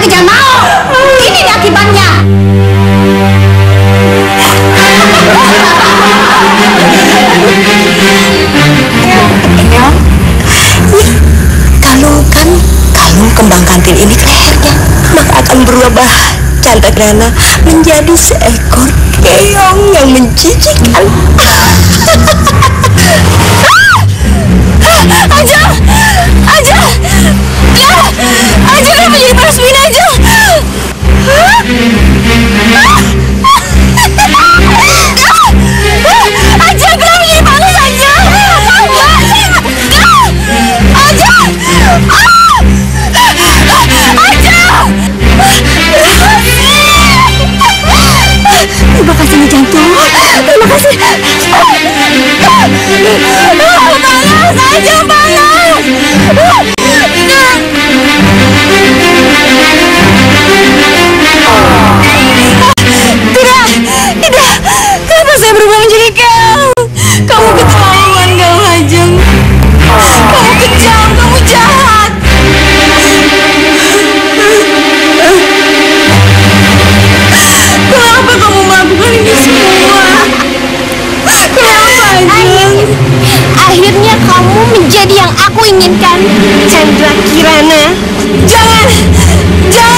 saja mau. Ini nih akibatnya. Kalau kembang kantil ini ke lehernya, maka akan berubah Candragrana menjadi seekor keong yang menjijikan. Ajeng, kenapa jadi panas begini, Ajeng? Ajeng, kenapa jadi panas, Ajeng? Terima kasih, nih jantung. Terima kasih. Panas, Ajeng, panas. Tidak. Kenapa saya berubah menjadi keong? Kamu keterlaluan, Kang Ajeng. Kamu kejam, kamu jahat. Kenapa kamu melakukan ini semua? Kenapa, Ajeng? Akhirnya kamu menjadi yang aku inginkan, Candragrana. Jangan,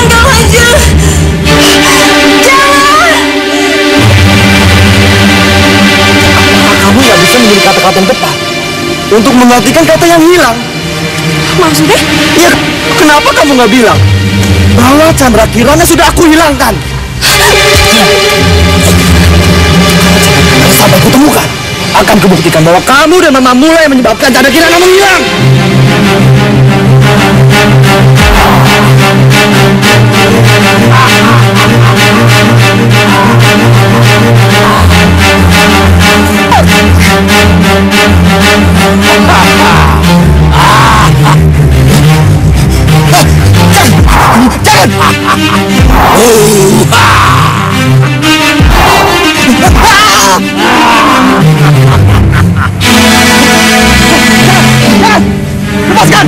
Kang Ajeng. Kamu nggak bisa memilih kata-kata yang tepat untuk menggantikan kata yang hilang. Maksudnya? Ya, kenapa kamu nggak bilang bahwa Candragrana sudah aku hilangkan? Sampai kutemukan, akan kubuktikan bahwa kamu dan Mama Mula yang menyebabkan Candragrana menghilang. Lepaskan!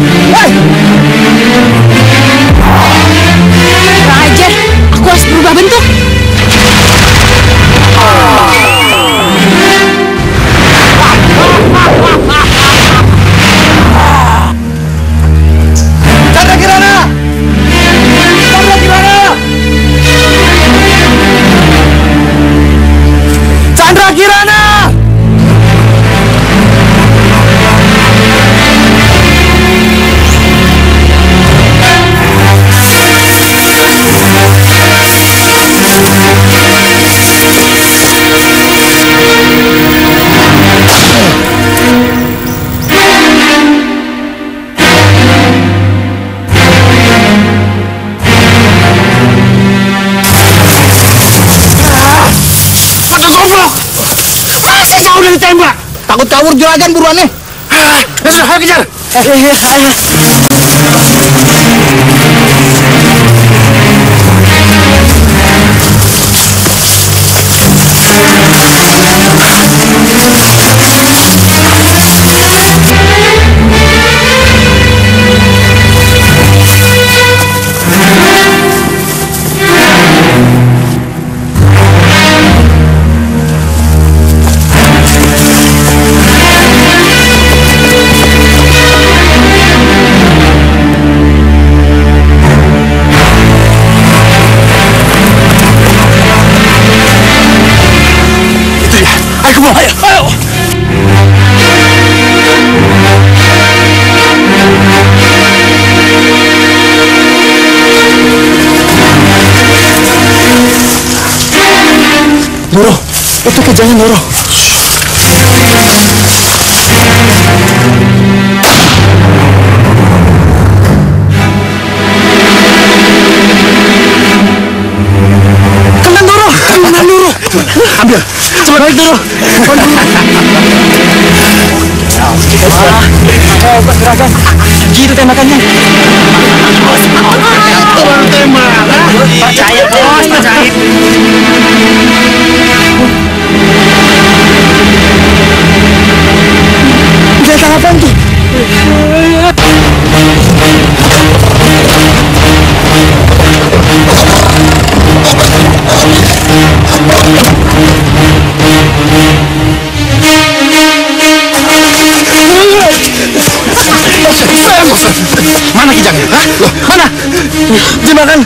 Raja, aku harus berubah bentuk. Candragrana! Candragrana! Udah ditembak. Takut kabur juragan buruannya. Ayo kejar. Ayo. Doro, itu kejadian Doro. Kembang Doro. Ambil. Cepat balik Doro. Juragan, gitu tembakannya. Tembak. Percaya bos, percaya. Bisa apaan tuh? makan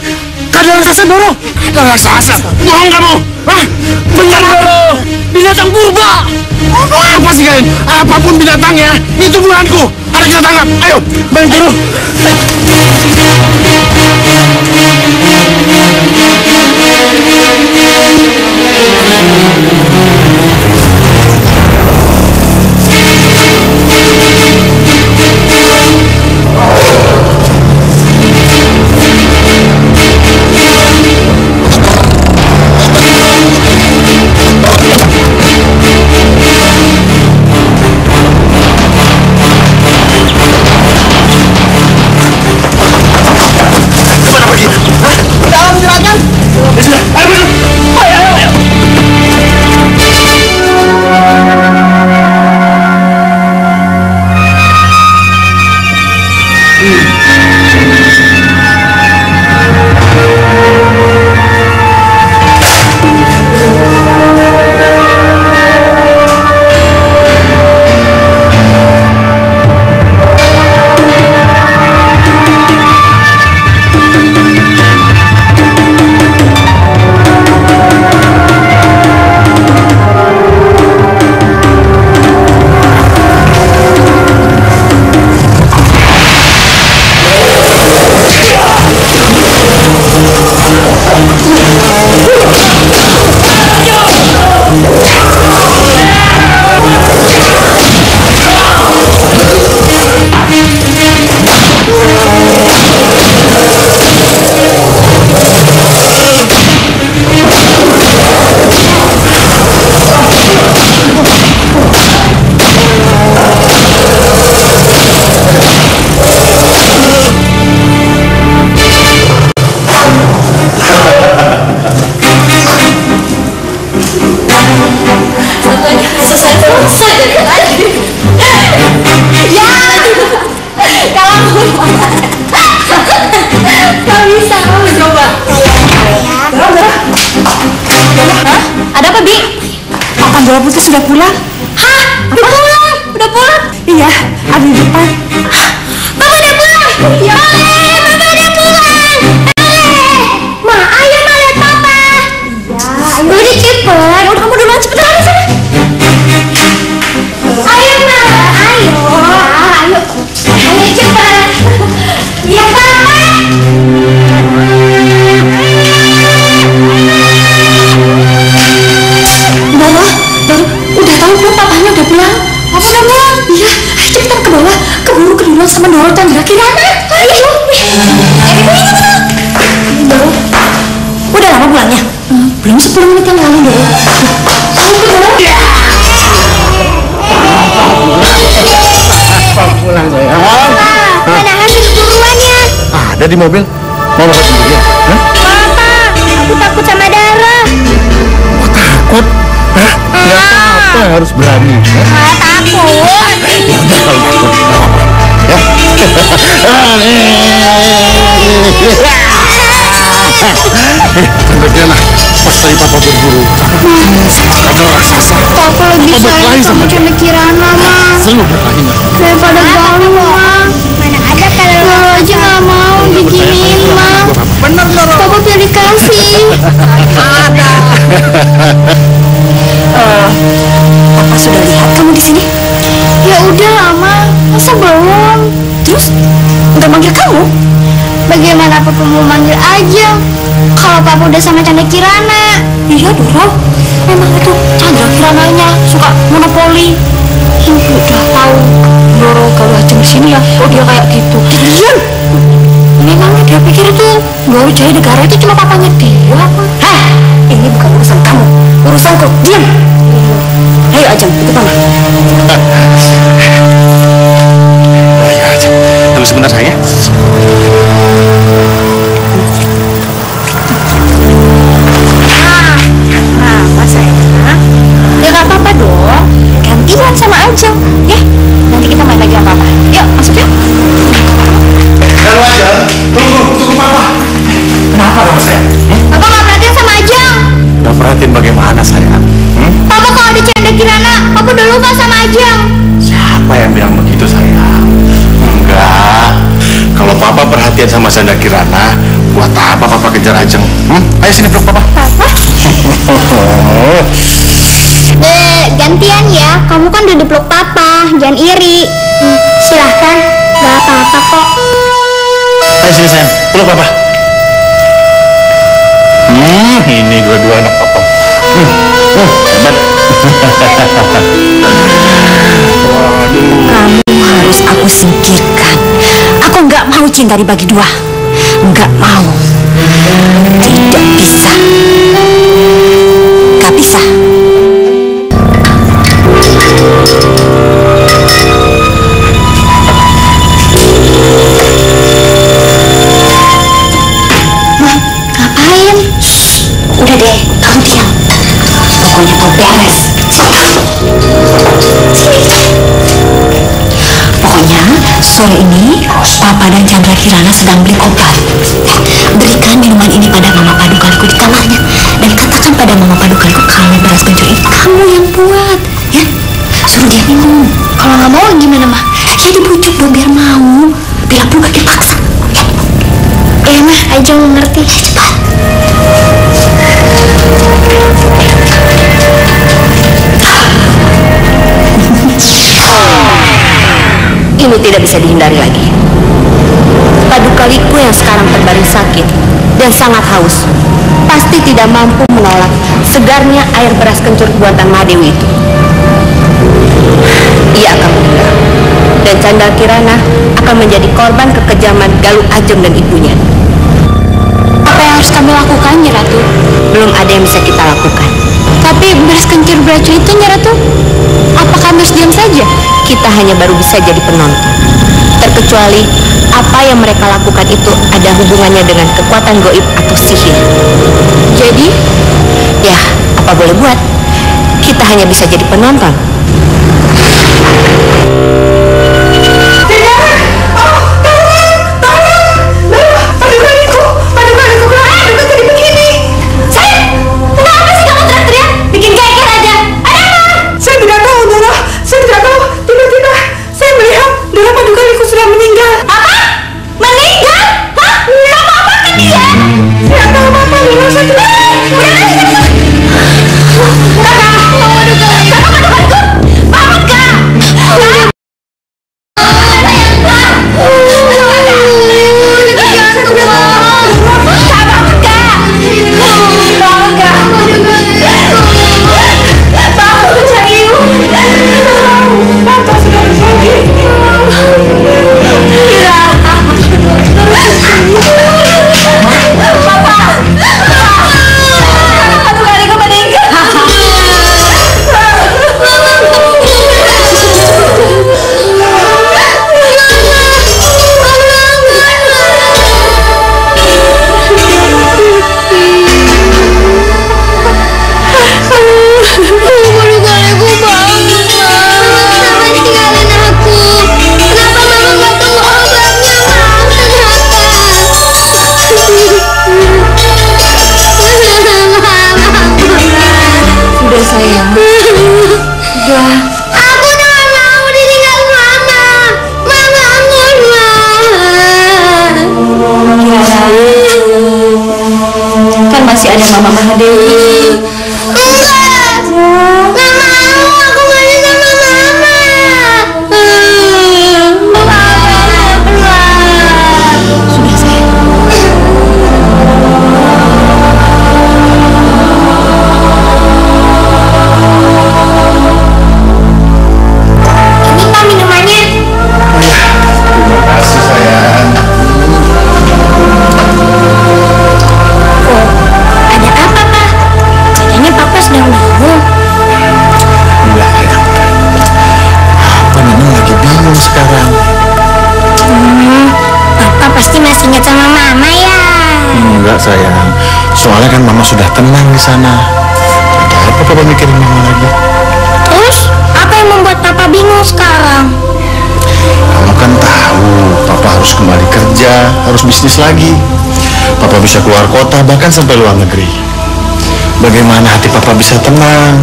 kadal raksasa Doro. Kadal raksasa? Bohong kamu! Hah? Benar Doro! Binatang purba! Apa sih kalian? Apapun binatangnya, itu bulanku. Ada kita tangkap. Ayo, main Doro. Dora Putri sudah pulang? Hah? Udah pulang? Udah pulang? Iya, ada di depan. Papa udah pulang? Iya. Papa udah pulang. Ma, ayo Ma lihat Papa. Iya. Udah cepet. Udah kamu duluan cepet lari sana. Ayo Ma, ayo. Ayo. Ayo cepet. Iya Papa. Udah tahu belum papanya udah pulang? Papa udah pulang? Iya, ayo cepetan ke bawah. Keburu keduluan sama Doro Chandra Kirana. Ayo. Doro, udah lama pulangnya? Belum 10 menit yang lalu, Doro. Ayo ke Doro. Pulang saya. Mana hasil buruannya? Ada di mobil. Mau bawa sendiri ya? Papa, aku takut sama Dara. Takut? Hah? Nggak apa-apa, harus berani. Takut. Ya udah kalau takut, nggak apa-apa. Ya. Tante Diana, pas tadi Papa berburu ada raksasa. Papa lagi sayang sama Chandra Kirana, Ma. Selalu berkelahi nggak? Daripada ganggu, Ma. Mana ada kalau aja nggak mau diginiin, Ma. Bener Doro. Papa pilih kasih. Ada. Papa sudah lihat kamu di sini? Ya udah lama, masa belum? Terus nggak manggil kamu? Bagaimana Papa mau manggil aja? Kalau Papa udah sama Chandra Kirana. Iya Doro, memang itu Chandra Kirananya suka monopoli. Udah tahu Doro kalau aja di sini ya, kok dia kayak gitu? Diam. Memangnya dia pikir itu Garuda Negara itu cuma papanya dia apa? Hah, ini bukan urusan kamu, urusanku. Diam. Ayo Ajeng, ikut Mama. Ayo Ajeng, tunggu sebentar sayang. Apa sayang? Ya nggak apa-apa dong, gantian sama Ajeng, ya. Nanti kita main lagi sama Papa. Yuk, masuk yuk. Halo Ajeng, tunggu Papa. Kenapa dong sayang? Papa nggak perhatian sama Ajeng. Nggak perhatiin bagaimana sayang? Papa kalau ada Chandra Kirana, Papa udah lupa sama Ajeng. Siapa yang bilang begitu sayang? Enggak. Kalau Papa perhatian sama Chandra Kirana, Buat apa papa kejar Ajeng? Ayo sini peluk papa. Gantian ya, kamu kan udah dipeluk papa, jangan iri. Silahkan, gak apa-apa kok. Ayo sini sayang, peluk papa. Ini dua-dua anak papa. Hebat. Kamu harus aku singkirkan. Aku nggak mau cinta dibagi dua. Nggak mau. Tidak bisa. Nggak bisa. Ngapain? Udah deh, kamu diam. Pokoknya kau beres. Pokoknya sore ini Papa dan Chandra Kirana sedang beli obat. Berikan minuman ini pada Mama Padukaku di kamarnya dan katakan pada Mama Padukaku kalau beras kencur ini kamu yang buat, ya. Suruh dia minum. Kalau nggak mau gimana, Mah? Ya dibujuk dong biar mau. Bila perlu dipaksa. Ya. Mah, aja ngerti. Cepat. Ini tidak bisa dihindari lagi. Padukaliku yang sekarang terbaring sakit dan sangat haus pasti tidak mampu menolak segarnya air beras kencur buatan Madewi itu. Ia akan meninggal dan Chandra Kirana akan menjadi korban kekejaman Galuh Ajeng dan ibunya. Apa yang harus kami lakukan, Nyi Ratu? Belum ada yang bisa kita lakukan. Tapi beras kencur beracun itu, Nyi Ratu, apa kami harus diam saja? Kita hanya baru bisa jadi penonton. Terkecuali apa yang mereka lakukan itu ada hubungannya dengan kekuatan goib atau sihir. Jadi, ya apa boleh buat, kita hanya bisa jadi penonton. Masih ada Mama Mahadewi. enggak mau, aku main sama Mama. Sudah sayang. Ini Pak minumannya. Terima kasih sayang. Ada apa, Pak? Kayaknya Papa sedang bingung. Enggak ya. Apa Neneng lagi bingung sekarang? Papa pasti masih ingat sama Mama ya. Enggak sayang. Soalnya kan Mama sudah tenang di sana. Ada apa Papa mikirin Mama lagi? Terus, apa yang membuat Papa bingung sekarang? Kamu kan tahu, Papa harus kembali kerja, harus bisnis lagi. Papa bisa keluar kota, bahkan sampai luar negeri. Bagaimana hati Papa bisa tenang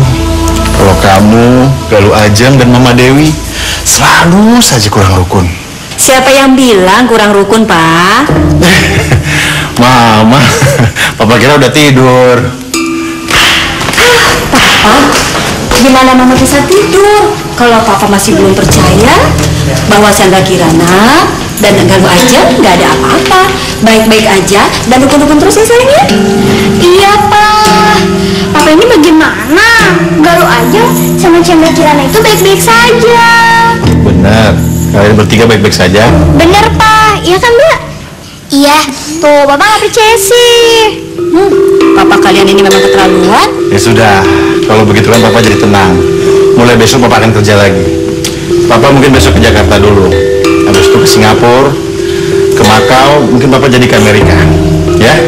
kalau kamu, Galuh Ajeng, dan Mama Dewi selalu saja kurang rukun? Siapa yang bilang kurang rukun, Pak? Mama, Papa kira udah tidur. Papa, gimana Mama bisa tidur kalau Papa masih belum percaya bahwa Chandra Kirana dan Galuh aja nggak ada apa-apa, baik-baik aja dan dukun-dukun terus ya sayang ya? Iya, Pak. Papa ini bagaimana? Galuh aja sama Chandra Kirana itu baik-baik saja. Benar, kalian bertiga baik-baik saja. Bener, Pak. Iya kan, Mbak? Iya, tuh Bapak nggak percaya sih. Papa kalian ini memang keterlaluan. Ya sudah, kalau begitu kan Papa jadi tenang. Mulai besok Papa akan kerja lagi. Papa mungkin besok ke Jakarta dulu. Habis itu ke Singapura, ke Makau, mungkin Papa jadi ke Amerika. Ya?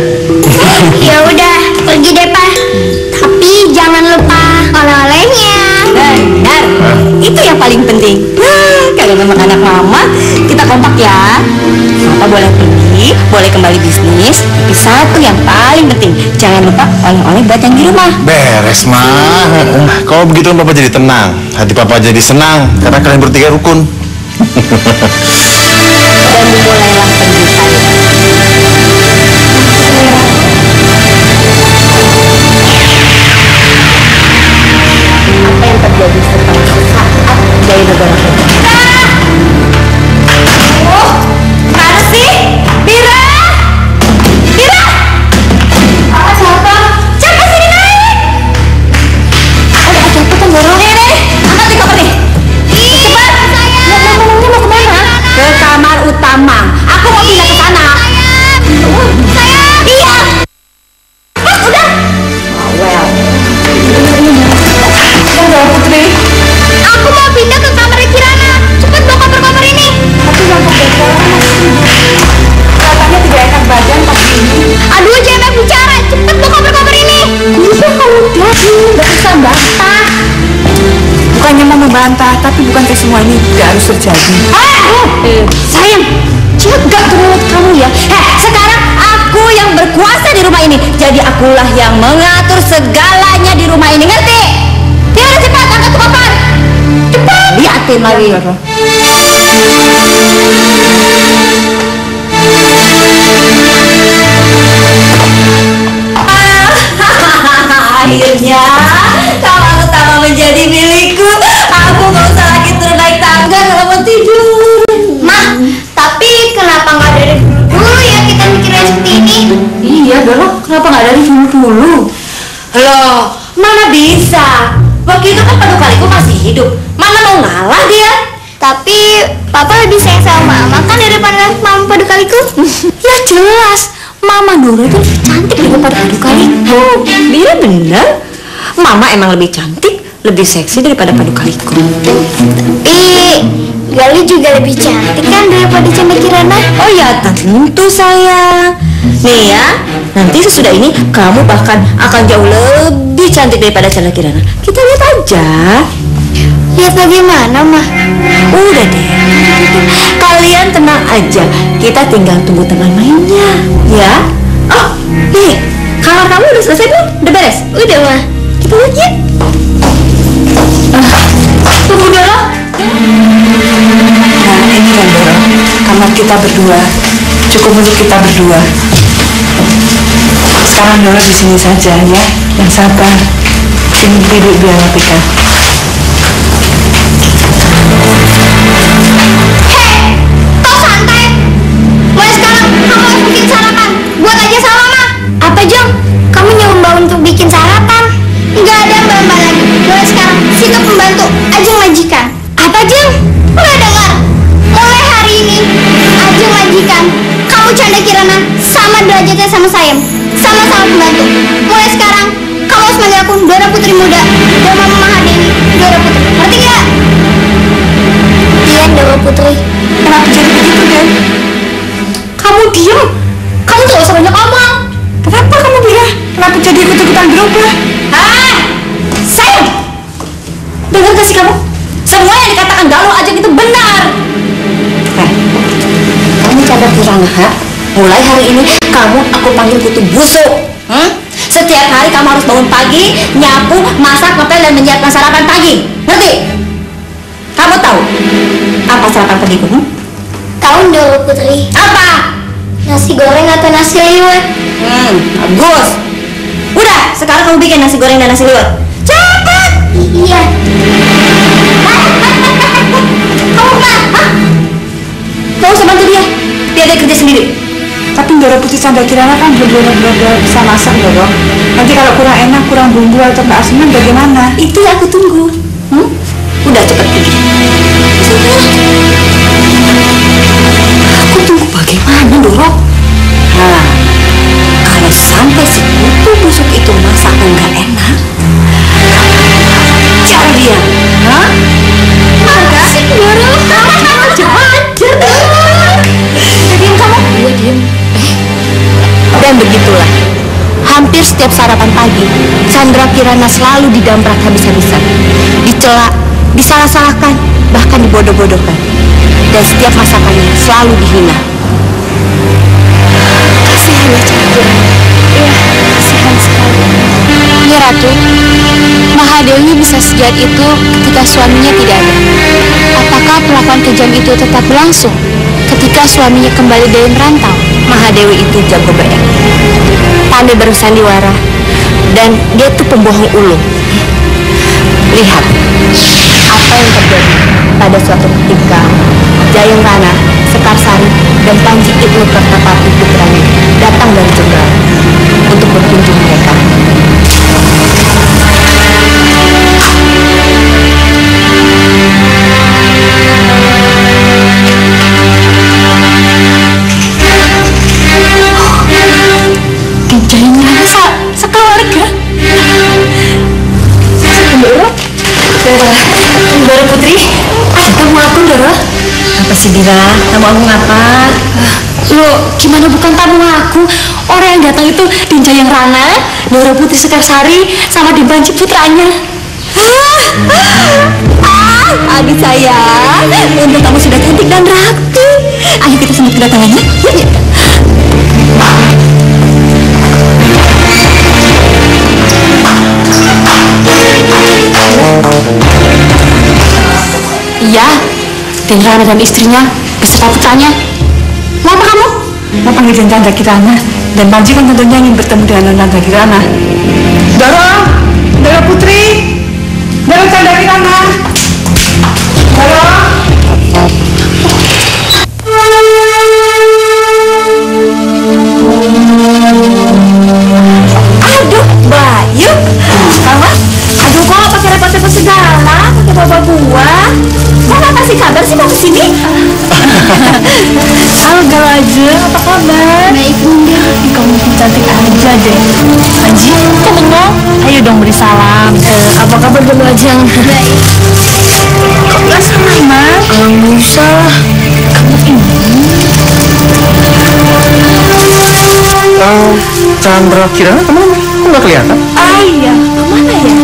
Ya udah, pergi deh, Pak. Tapi jangan lupa oleh-olehnya. Benar, itu yang paling penting. Kalau memang anak Mama, kita kompak ya. Papa boleh pergi, boleh kembali bisnis. Tapi satu yang paling penting, jangan lupa oleh-oleh buat yang di rumah. Beres, Ma. Kalau begitu Papa jadi tenang. Hati Papa jadi senang karena kalian bertiga rukun. Dan dimulailah penderitaan. Apa yang terjadi setelah saat dari negara kita? Oh, mana sih? Bira! Bira! Apa siapa? Siapa sini naik? Ada cepetan dorong ini. Angkat di kamar nih. Cepat! Memangnya mau kemana? Ke kamar utama. Aku mau pindah ke sana. Sayang! Iya! Udah! Well. Putri, Aku mau pindah ke kamar Kirana. Cepat bawa kamar ini. tapi yang kebetulan masih katanya tidak enak badan pagi ini. Aduh, jangan bicara. Cepat bawa kamar ini. Iya kamu udah nggak usah bantah. Bukannya mau membantah, tapi bukankah semua ini tidak harus terjadi? Sayang, jaga mulut kamu ya. Sekarang aku yang berkuasa di rumah ini, jadi akulah yang mengatur segalanya di rumah ini, ngerti? Ya udah cepat angkat tuh papan. Cepat. Liatin lagi. Akhirnya kamar utama menjadi milikku. Aku nggak usah lagi turun naik tangga kalau mau tidur. Mah, tapi kenapa nggak dari dulu ya kita mikirnya seperti ini? Iya dong, kenapa nggak dari dulu? Loh, mana bisa? Waktu itu kan Padukaliku masih hidup. Mana mau ngalah dia? Tapi Papa lebih sayang sama Mama kan daripada Mama Padukaliku. Ya jelas, Mama Nura itu lebih cantik daripada Padukaliku. Iya bener. Mama emang lebih cantik, lebih seksi daripada Padukaliku. Tapi Gali juga lebih cantik kan daripada Chandra Kirana. Oh ya tentu sayang. Nih ya, nanti sesudah ini kamu bahkan akan jauh lebih cantik daripada Chandra Kirana. Kita lihat aja. Lihat bagaimana, Mah? Udah deh, kalian tenang aja. Kita tinggal tunggu teman mainnya, ya. Oh, nih, kamar kamu udah selesai belum? Udah beres? Udah, Mah. Kita lihat ya. Tunggu dulu. Nah, ini kan Doro, kamar kita berdua. Cukup untuk kita berdua. Sekarang Doro di sini saja ya, yang sabar. Sini tidur biar rapikan. Hei, kau santai. Mulai sekarang kamu harus bikin sarapan. Buat aja sama Mama. Apa, Jong? Kamu nyuruh Mbak untuk bikin sarapan? Nggak ada Mbak lagi. Mulai sekarang situ pembantu Ajeng majikan. Apa, Jeng? Nggak dengar. Mulai hari ini Ajeng majikan, kamu Chandra Kirana sama derajatnya sama saya. Sama-sama pembantu. Mulai sekarang kamu harus manggil aku Dora Putri Muda dan Mama Mahadeni Dora Putri. Ngerti nggak? Iya, Dora Putri. Kenapa jadi begitu, Den? Kamu diam. Kamu gak usah banyak ngomong. Kenapa kamu bilang? Kenapa jadi ikut-ikutan berubah? Sayang! Dengar gak sih kamu? Semua yang dikatakan Galuh Ajeng itu benar. Kamu Chandra Kirana, mulai hari ini kamu aku panggil kutu busuk. Setiap hari kamu harus bangun pagi, nyapu, masak, ngepel, dan menyiapkan sarapan pagi. Ngerti? Kamu tahu apa sarapan pagiku? Tahu Dora Putri. Apa? Nasi goreng atau nasi liwet? Bagus. Udah, sekarang kamu bikin nasi goreng dan nasi liwet. Cepat. Iya. Kamu enggak? Hah? Gak usah bantu dia. Biar dia kerja sendiri. Tapi Ndoro Putri Chandra Kirana kan belum benar-benar bisa masak, Ndoro. Nanti kalau kurang enak, kurang bumbu atau nggak asinan bagaimana? Itu yang aku tunggu. Udah cepat pergi. Aku tunggu bagaimana, Ndoro? Nah, kalau sampai si kutu busuk itu masaknya nggak enak, cari dia. Hah? Makasih, Ndoro. Ajar. Diam kamu. Iya, diam. Dan begitulah. Hampir setiap sarapan pagi, Chandra Kirana selalu didamprat habis-habisan, dicela, disalah-salahkan, bahkan dibodoh-bodohkan. Dan setiap masakannya selalu dihina. Kasihan ya Chandra. Iya, kasihan sekali. Ya Ratu, Mahadewi bisa sejahat itu ketika suaminya tidak ada. Apakah perlakuan kejam itu tetap berlangsung ketika suaminya kembali dari merantau? Mahadewi itu jago berak, pandai bersandiwara, dan dia tuh pembohong ulung. Lihat apa yang terjadi pada suatu ketika Jayangrana, Sekarsari, dan Panji Ibnu Kertapati putranya datang dari Jogja untuk berkunjung mereka. Sekeluarga. Ndoro Putri, ada tamu aku, Ndoro. Apa sih, Dira? Tamu aku ngapa? Loh, gimana bukan tamu aku? Orang yang datang itu Dinja yang Rana, Ndoro Putri Sekarsari, sama Dimbanci putranya. Adik sayang, untuk kamu sudah cantik dan rapi. Ayo kita sambut kedatangannya. Yuk. Iya, dan Rana dan istrinya beserta putranya. Mau apa kamu? Mau panggil Chandra Kirana, dan Panji kan tentunya ingin bertemu dengan Chandra Kirana. Ndoro Putri, Ndoro Chandra Kirana, Ndoro. Aduh, Bayu, aduh kok pakai repot-repot segala, pakai bawa buah. Mama kasih kabar sih mau kesini? Halo Galaja, apa kabar? Baik, Bunda. Kamu cantik aja deh. Panji, kok bengong? Ayo dong beri salam. Apa kabar Galaja? Baik. Kok nggak salam, Mas? Musa. Chandra Kirana kemana? Kok nggak kelihatan? Iya, Kemana ya?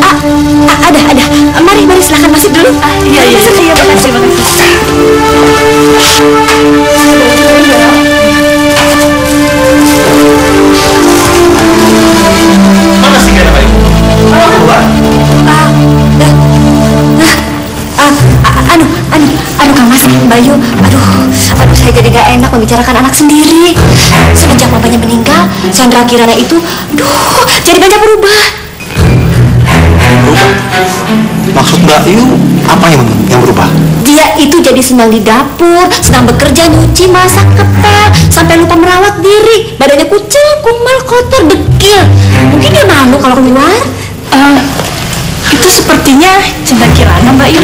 Ada. Mari silakan masuk dulu. iya, makasih. Mana sih Kirana itu? Keluar. Aduh Kang Mas, Bayu, aduh saya jadi gak enak membicarakan anak sendiri. Semenjak bapaknya meninggal, Chandra Kirana itu, jadi banyak berubah. Berubah? Maksud Mbak Yu apa yang berubah? Dia itu jadi senang di dapur, senang bekerja, nyuci, masak, kepel, sampai lupa merawat diri. Badannya kucel, kumal, kotor, dekil. Mungkin dia malu kalau keluar. Itu sepertinya Chandra Kirana, Mbak Yu.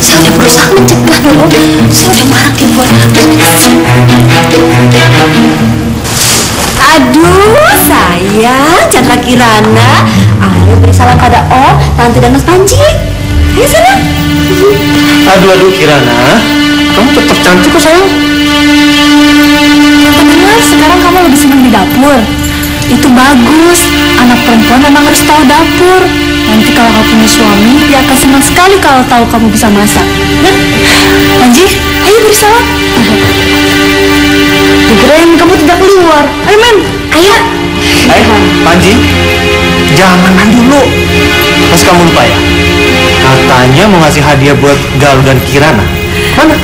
Saya udah berusaha mencegah dulu. Saya udah marahin buat Aduh sayang, Chandra Kirana, ayo beri salam pada Om, Tante dan Mas Panji. Ayo sana. Aduh Kirana, kamu tetap cantik kok sayang. Benar, sekarang kamu lebih senang di dapur. Itu bagus. Anak perempuan memang harus tahu dapur. Nanti kalau kamu punya suami, dia akan senang sekali kalau tahu kamu bisa masak. Panji, ayo beri salam. Dikirain kamu tidak keluar. Ayo men, Ayo. Panji, jangan makan dulu. Masih kamu lupa ya? Katanya mau ngasih hadiah buat Galuh dan Kirana. Mana?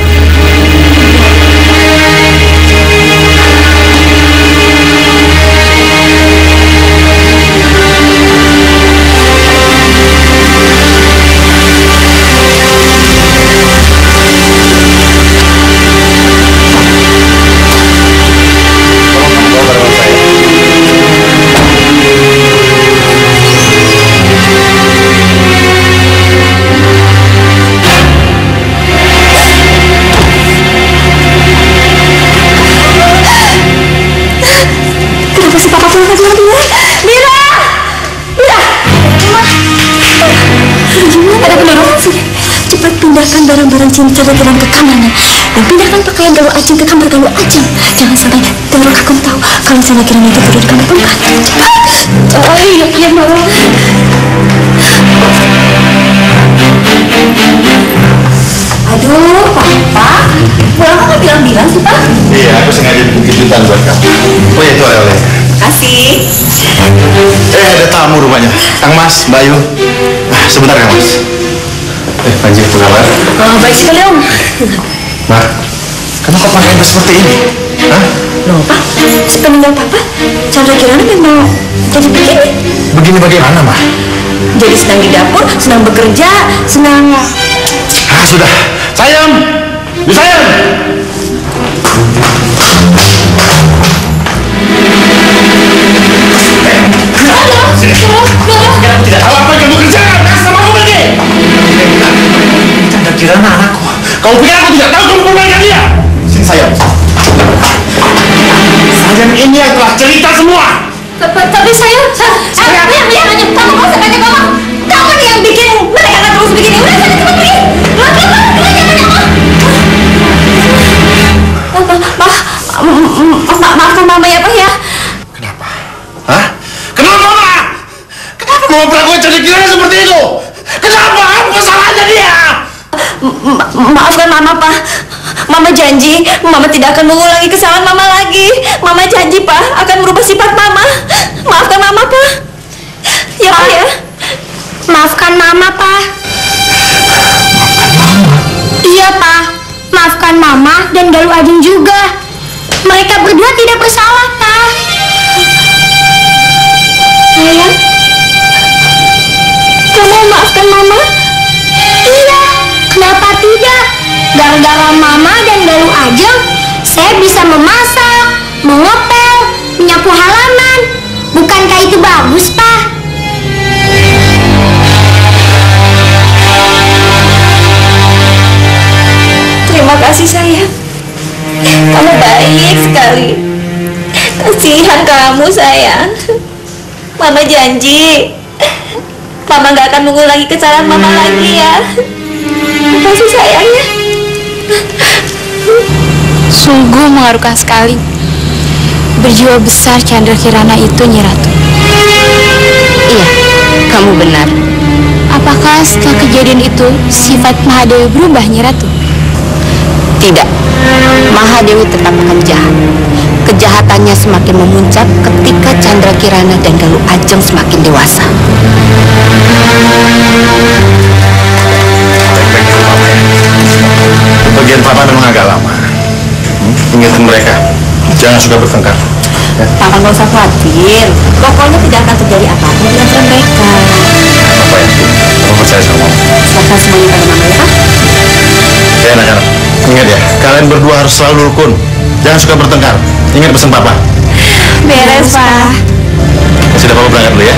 Pindahkan barang-barang Chandra Kirana ke kamarnya dan pindahkan pakaian Galuh Ajeng ke kamar Galuh Ajeng. Jangan sampai Galuh Kakung tahu kalau Chandra Kirana itu tidur di kamar pengganti. Oh iya Mama. Aduh Papa, pulang kok nggak bilang-bilang sih Pak? Iya, aku sengaja bikin kejutan buat kamu. Oh ya, itu oleh-oleh. Kasih. Ada tamu rupanya. Kang Mas, Mbak Ayu. Sebentar Kang Mas. Panji, apa kabar? Oh, baik sekali Om. Mak, kenapa pakaiannya seperti ini? Hah? Loh Pak, sepeninggal Papa, Chandra Kirana memang jadi begini. Begini bagaimana, Mak? Jadi senang di dapur, senang bekerja, senang... Sudah. Sayang! Sayang! Tidak tahu apa yang kamu kerjakan. Sama aku pergi. Chandra Kirana anakku. Kau pikir aku tidak tahu kamu mempermainkan dia? Sini sayang. Sayang ini yang telah cerita semua. Tapi saya kamu mau sebanyak ngomong. Kamu nih yang bikin mereka akan terus begini. Udah sana cepat pergi. Maafkan Mama ya Pak ya. Kenapa? Hah? Kenapa Mama? Kenapa Mama perlakukan Chandra Kirana seperti itu? Kenapa? Apa salahnya dia? Maafkan Mama Pak. Mama janji Mama tidak akan mengulangi kesalahan Mama lagi. Mama janji Pak akan merubah sifat Mama. Maafkan Mama Pak. Ya Pak ya. Maafkan Mama, Pak. Maafkan Mama? Iya, Pak. Maafkan Mama dan Galuh Ajeng juga. Mereka berdua tidak bersalah, Pak. Sayang, kamu maafkan Mama? Iya, kenapa tidak? Gara-gara Mama dan Galuh Ajeng, saya bisa memasak, mengepel, menyapu halaman. Bukankah itu bagus, Pak? Terima kasih sayang. Kamu baik sekali. Kasihan kamu sayang. Mama janji Mama gak akan mengulangi kesalahan Mama lagi ya. Terima kasih sayang ya. Sungguh mengharukan sekali. Berjiwa besar Chandra Kirana itu, Nyi Ratu. Iya, kamu benar. Apakah setelah kejadian itu sifat Mahadewi berubah, Nyi Ratu? Tidak, Mahadewi tetap akan jahat. Kejahatannya semakin memuncak ketika Chandra Kirana dan Galuh Ajeng semakin dewasa. Bagian Papa memang agak lama. Ingatkan mereka, jangan suka bertengkar. Ya. Papa nggak usah khawatir. Pokoknya tidak akan terjadi apa-apa di antara mereka. Papa yakin, Papa percaya sama Mama. Serahkan semuanya pada Mama ya Pak. Ya anak-anak, ingat ya, kalian berdua harus selalu rukun. Jangan suka bertengkar. Ingat pesan Papa. Beres, Pak. Sudah Papa berangkat dulu ya.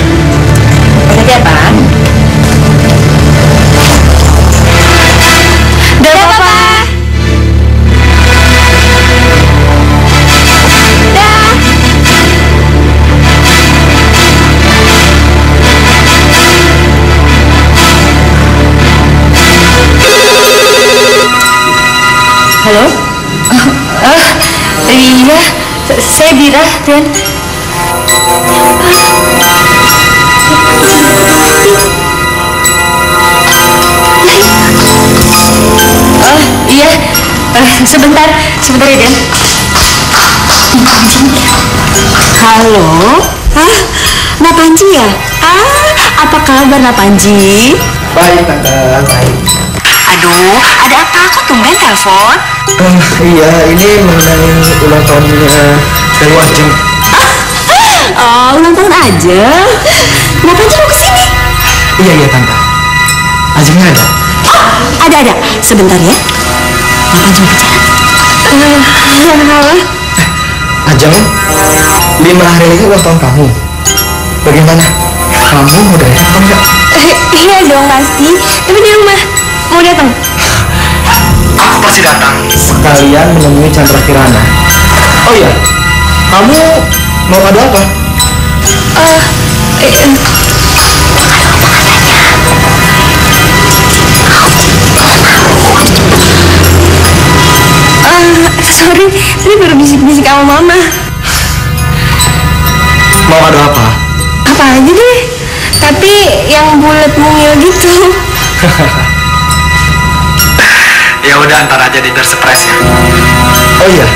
Berarti apa? Dah, Papa. Halo? Iya, saya Dira, Ren. Iya, sebentar ya, Den. Halo? Napanji ya? Apa kabar Napanji? Baik, Tante. Baik. Aduh, ada apa? Kok tumben telepon? Iya, ini mengenai ulang tahunnya Dewi Ajeng. Oh, ulang tahun aja. Kenapa aja mau kesini? Iya, Tante. Ajengnya ada? Ada. Sebentar ya. Papa cuma bicara. Ajeng, 5 hari lagi ulang tahun kamu. Bagaimana? Kamu mau datang atau enggak? Iya dong pasti. Tapi di rumah mau datang. Aku pasti datang. Sekalian menemui Chandra Kirana. Oh iya, kamu mau kado apa? Sorry, tadi baru bisik-bisik sama mama. Mau kado apa? Apa aja deh. Tapi yang bulat mungil gitu. Ya udah, antar aja di biar surprise ya. Oh iya,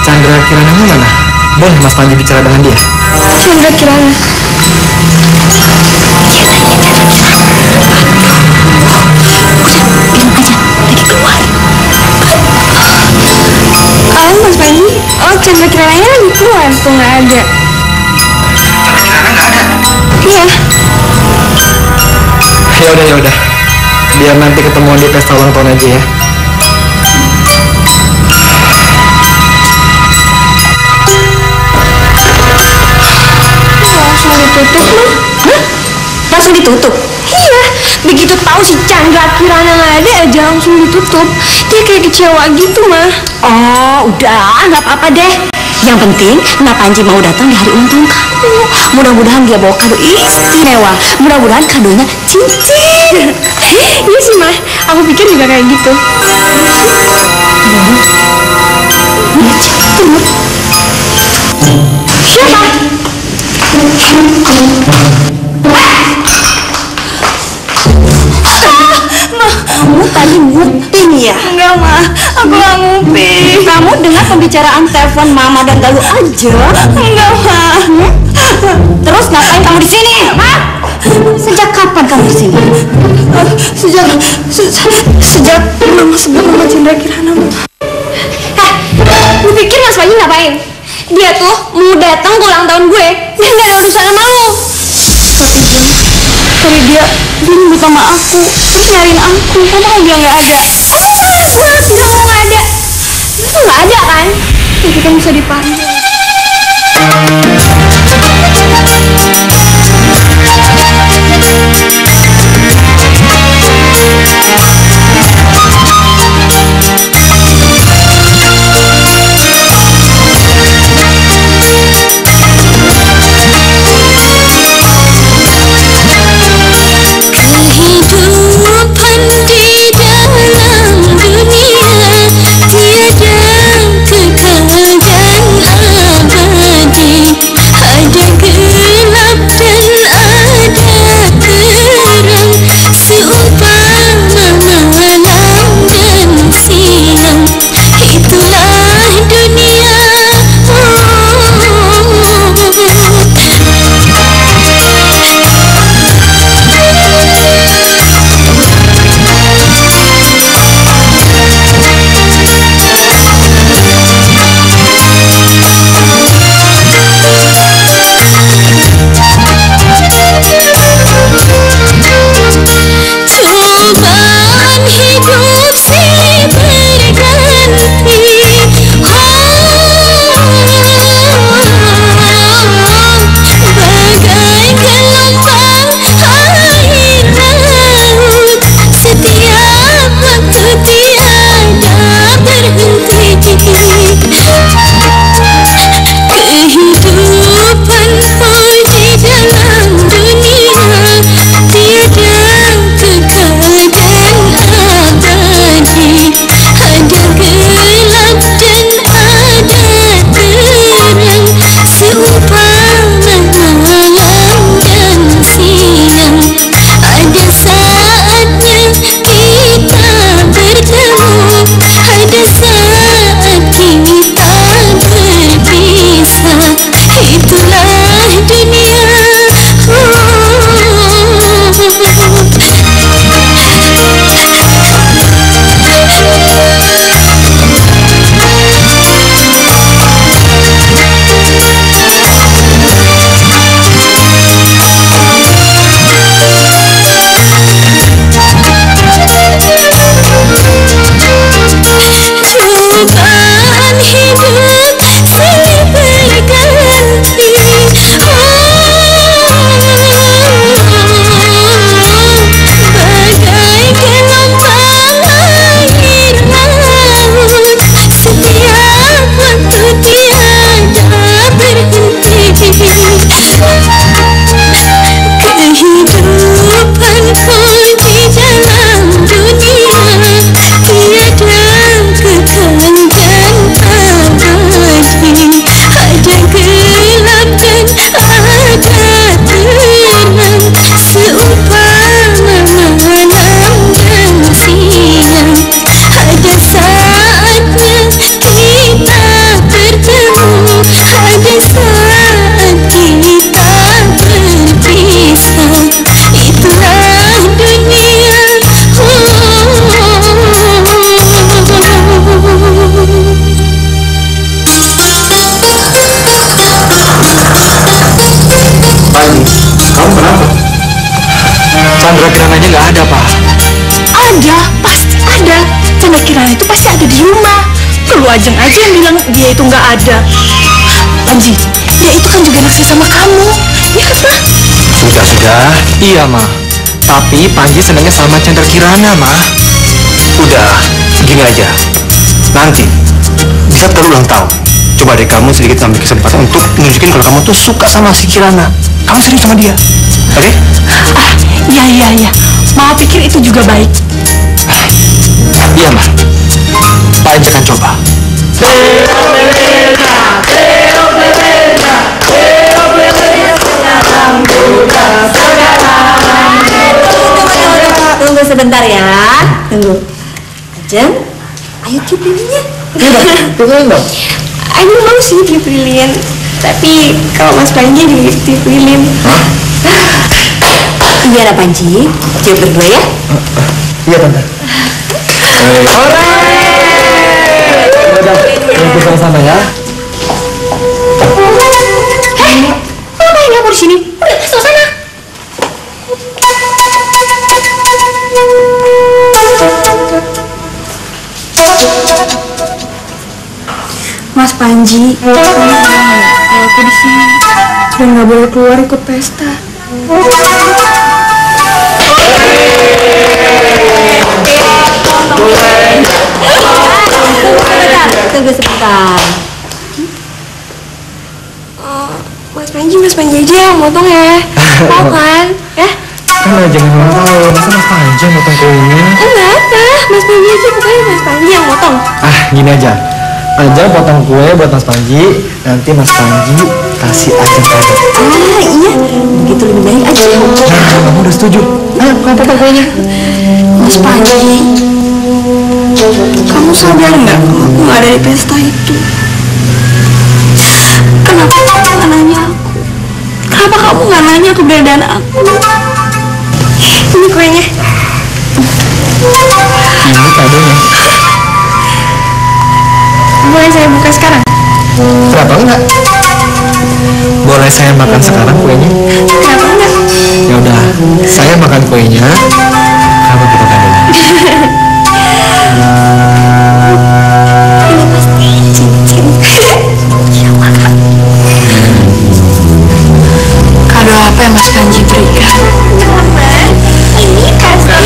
Chandra Kirana mana? Boleh Mas Panji bicara dengan dia? Chandra Kirana. Mas Panji, Chandra Kirananya lagi keluar tuh, nggak ada. Chandra Kirana nggak ada? Iya. Ya udah. Biar nanti ketemuan di pesta ulang tahun aja ya. Langsung ditutup loh. Hah? Langsung ditutup? Iya, begitu tahu si Chandra Kirana nggak ada aja langsung ditutup. Dia kayak kecewa gitu mah. Oh, udah, nggak apa-apa deh. Yang penting, Nak Panji mau datang di hari ulang tahun kamu. Mudah-mudahan dia bawa kado istimewa. Mudah-mudahan kadonya cincin. Iya sih mah, aku pikir juga kayak gitu. Siapa? Kamu tadi nguping ya? Enggak mah, aku nggak nguping. Kamu dengar pembicaraan telepon Mama dan Galuh aja? Enggak mah. Terus ngapain kamu di sini? Sejak kapan kamu di sini? Sejak mama sebut nama Chandra Kirana. Lu pikir Mas Panji ngapain? Dia tuh mau datang ke ulang tahun gue. Dia nggak ada urusan sama lu. Tadi dia nyebut sama aku, terus nyariin aku. Kamu bilang nggak ada. Gue bilang nggak ada. Itu nggak ada kan? Ya, kita bisa dipanggil. Kehidupan di dalam dunia tiada kekal dan abadi. Chandra Kirananya nggak ada, Pak. Ada, pasti ada. Chandra Kirana itu pasti ada di rumah. Lu Ajeng aja yang bilang dia itu nggak ada. Panji, dia itu kan juga naksir sama kamu. Ya kan, Ma? Sudah. Iya, Ma. Tapi Panji senangnya sama Chandra Kirana, Ma. Udah, gini aja. Nanti, di saat kamu ulang tahun, coba deh kamu sedikit ambil kesempatan untuk nunjukin kalau kamu tuh suka sama si Kirana. Kamu serius sama dia, oke? Iya. Mama pikir itu juga baik. Iya, Ma. Pak akan coba. Tunggu sebentar ya. Tunggu. Ajeng, ayo tiup lilinnya. Tungguin dong. Aku mau sih tiup lilin, tapi kalau Mas Panji tiup lilin. Biar Panji, tiup berdua ya. Iya, Tante. Udah, sama-sama ya. Ngapain kamu di sini? Udah, masuk sana. Mas Panji, kalau aku di sini dan nggak boleh keluar ikut pesta. Tunggu sebentar. Mas Panji aja yang motong ya. Mau kan? Ya? Kan jangan ulang tahun, masa Mas Panji yang motong kuenya? Enggak apa, Mas Panji aja, pokoknya Mas Panji yang motong. Gini aja. Ajeng potong kue buat Mas Panji, nanti Mas Panji kasih Ajeng kado. Iya, begitu lebih baik aja. Nah, kamu udah setuju? Ayo, kamu potong kuenya. Mas Panji, kamu sadar nggak kalau aku nggak ada di pesta itu? Kenapa kamu nggak nanya aku? Kenapa kamu nggak nanya keberadaan aku? Ini kuenya. Ini kadonya. Boleh saya buka sekarang? Kenapa enggak? Boleh saya makan sekarang kuenya? Kenapa enggak? Ya udah, saya makan kuenya. Kamu buka kadonya. Ini pasti cincin. Kado apa yang Mas Panji berikan? Ini kado.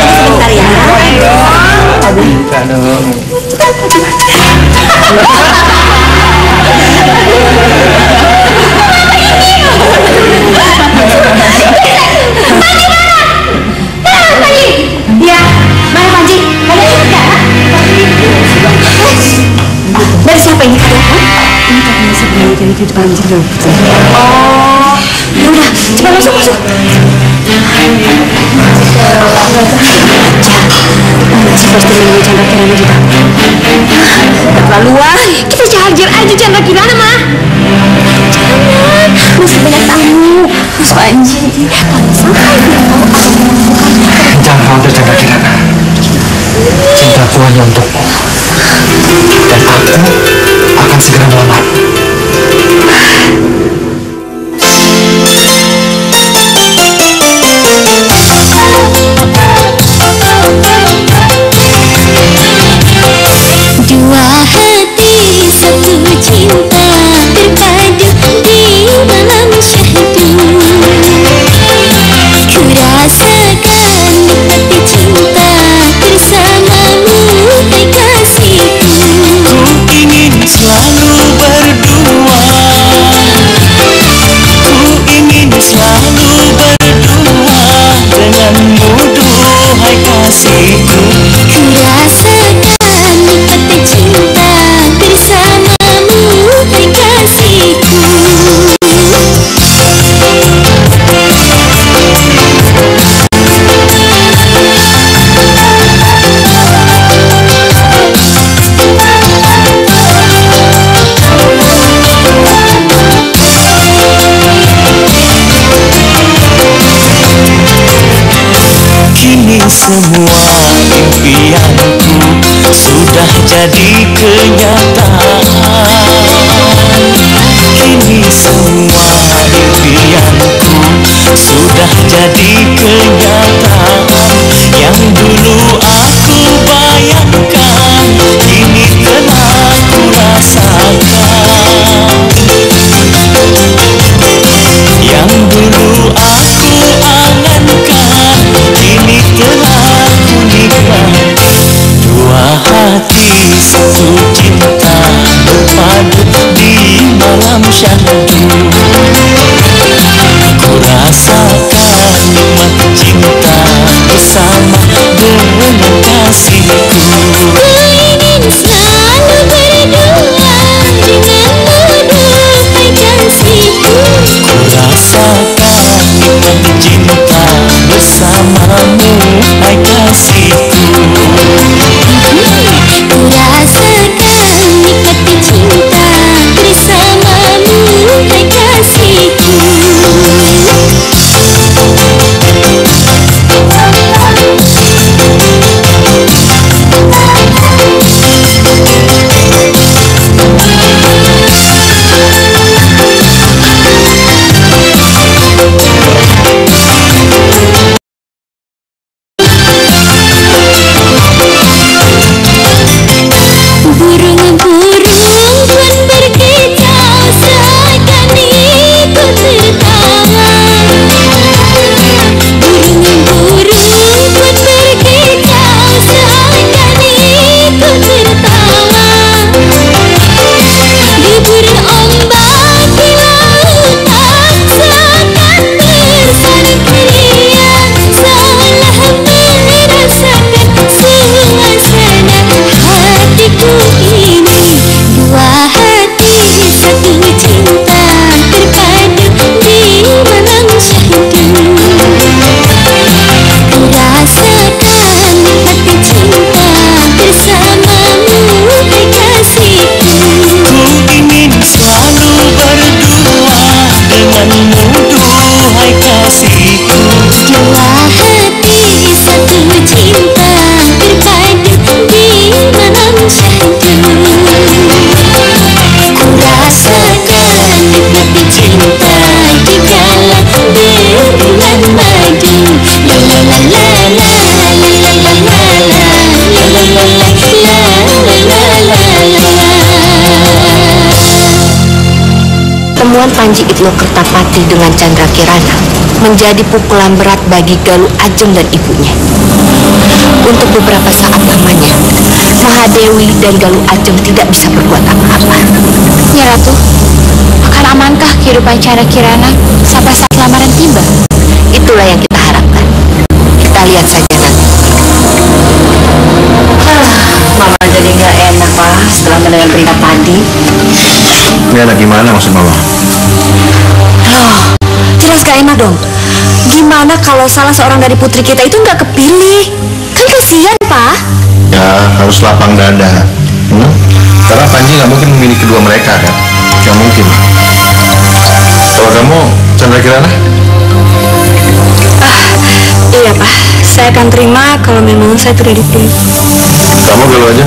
Sebentar ya. Kado. Ya, mana Panji? Kalian ingat nggak? Dari siapa ini kado? Ini katanya sebenarnya dari di depan Panji loh. Oh, ya udah, coba masuk. Seperti ini Chandra Kirana juga. Keterlaluan. Kita charger aja Chandra Kirana, mah. Jangan, masih banyak tamu. Mas Panji, Jangan khawatir Chandra Kirana. Cintaku hanya untukmu. Dan aku akan segera melamar. Dua hati satu cinta terpadu di malam syahdu. Ku rasakan nikmati cinta bersamamu, hai kasihku. Ku ingin selalu berdua. Ku ingin selalu berdua denganmu, duhai kasihku. Ku rasakan nikmati cinta bersamamu, hai kasihku. Kini semua impianku sudah jadi kenyataan. Kini semua impianku sudah jadi kenyataan. Yang dulu aku bayangkan, kini telah ku rasakan. Yang dulu aku angankan, kini telah ku nikmati. Dua hati satu cinta berpadu di malam syahdu. Ku rasakan nikmat cinta bersama dengan kasihku. Ku ingin selalu berdua denganmu, duhai kasihku. Ku rasakan nikmat cinta bersamamu, hai kasihku. Ku rasakan nikmat cinta bersamamu, hai kasihku. Burung-burung pun berkicau seakan ikut tertawa. Burung-burung pun berkicau seakan ikut tertawa. Debur ombak di lautan seakan bersarang riang, seolah merasakan suasana hatiku ini. Dua hati satu cinta terpadu di malam syahdu. Ku rasakan nikmat cinta bersamamu, hai kasihku. Ku ingin selalu berdua denganmu, duhai kasihku. Dua hati satu cinta terpadu di malam syahdu. Ku rasakan nikmat cinta di kala berbulan madu. La la la la la la la la la la la la la la. Temuan Panji Itno Kertapati dengan Chandra Kirana menjadi pukulan berat bagi Galuh Ajeng dan ibunya. Untuk beberapa saat lamanya, Mahadewi dan Galuh Ajeng tidak bisa berbuat apa-apa. Ya Ratu, akan amankah kehidupan Chandra Kirana sampai saat lamaran tiba? Itulah yang kita harapkan. Kita lihat saja nanti. Mama jadi nggak enak, Pak, setelah mendengar berita tadi. Nggak enak gimana maksud Mama? Loh, jelas gak enak dong. Gimana kalau salah seorang dari putri kita itu nggak kepilih? Kan kasihan, Pak. Ya harus lapang dada. Karena Panji nggak mungkin memilih kedua mereka kan? Nggak mungkin. Kalau kamu Chandra Kirana? Iya, Pak. Saya akan terima kalau memang saya tidak dipilih. Kamu Galuh aja?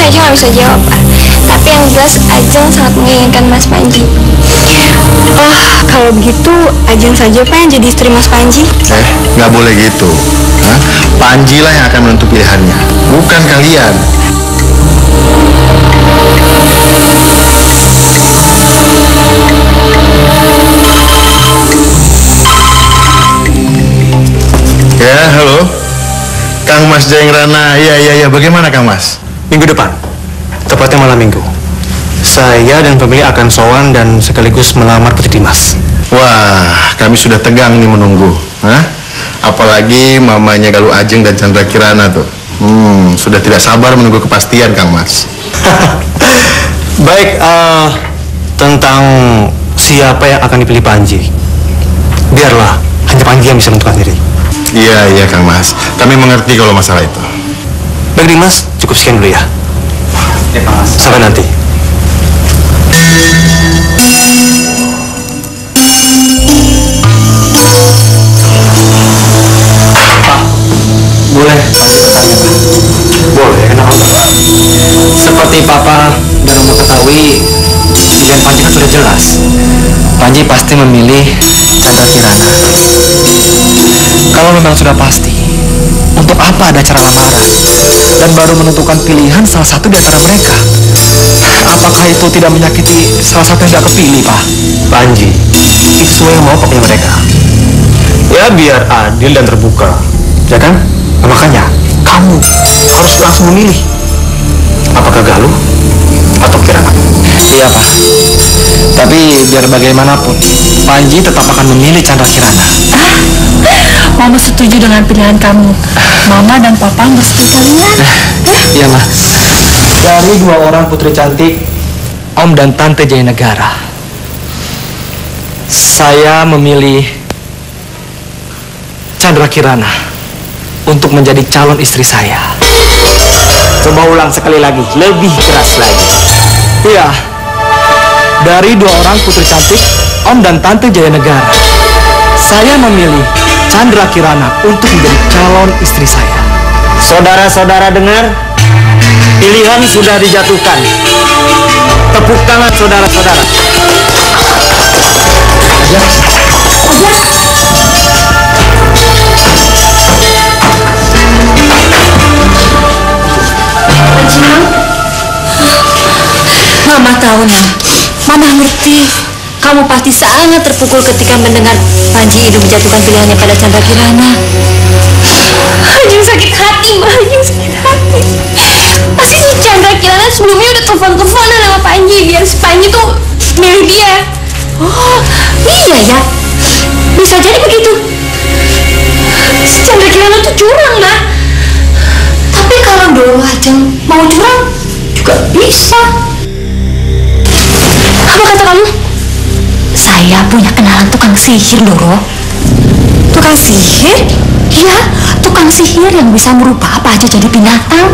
Ajeng nggak bisa jawab, Pak. Tapi yang jelas Ajeng sangat menginginkan Mas Panji. Oh, kalau begitu Ajeng saja, Pak, yang jadi istri Mas Panji. Nggak boleh gitu. Hah? Panji lah yang akan menentu pilihannya, bukan kalian. Ya, halo. Kang Mas Jaingrana. Iya. Bagaimana Kang Mas? Minggu depan, tepatnya malam minggu, saya dan pemilik akan sowan dan sekaligus melamar Putri Dimas. Wah, kami sudah tegang nih menunggu. Hah? Apalagi mamanya Galuh Ajeng dan Chandra Kirana tuh. Sudah tidak sabar menunggu kepastian Kang Mas. Baik, tentang siapa yang akan dipilih Panji, biarlah hanya Panji yang bisa menentukan diri. Iya Kang Mas. Kami mengerti kalau masalah itu. Baik Dimas, cukup sekian dulu ya. Sampai nanti. Pak, boleh tanya? Boleh, kenapa? Seperti Papa dan Mama ketahui, pilihan Panji kan sudah jelas. Panji pasti memilih Chandra Kirana. Kalau memang sudah pasti, untuk apa ada acara lamaran dan baru menentukan pilihan salah satu di antara mereka? Apakah itu tidak menyakiti salah satu yang tidak kepilih, Pak? Panji, itu semua yang mau pakai mereka. Ya biar adil dan terbuka, ya kan? Nah, makanya kamu harus langsung memilih. Apakah Galuh atau Kirana? Iya, Pak. Tapi biar bagaimanapun, Panji tetap akan memilih Chandra Kirana. Mama setuju dengan pilihan kamu. Mama dan Papa merestui kalian. Iya, Ma. Dari dua orang putri cantik, Om dan Tante Jayanegara, saya memilih Chandra Kirana untuk menjadi calon istri saya. Coba ulang sekali lagi, lebih keras lagi. Iya, dari dua orang putri cantik, Om dan Tante Jayanegara, saya memilih Chandra Kirana untuk menjadi calon istri saya. Saudara-saudara dengar, pilihan sudah dijatuhkan. Tepuk tangan saudara-saudara. Mama tahu, Nang. Mama ngerti. Kamu pasti sangat terpukul ketika mendengar Panji Idu menjatuhkan pilihannya pada Chandra Kirana. Ajeng sakit hati, Mbak. Ajeng sakit hati. Pasti si Chandra Kirana sebelumnya udah telepon-teleponan sama Panji biar si Panji tuh milih dia. Oh, iya ya. Bisa jadi begitu. Si Chandra Kirana tuh curang, Mbak. Tapi kalau dulu Ajeng mau curang juga bisa. Apa kata kamu? Saya punya kenalan tukang sihir, Doro. Tukang sihir? Iya, tukang sihir yang bisa merubah apa aja jadi binatang.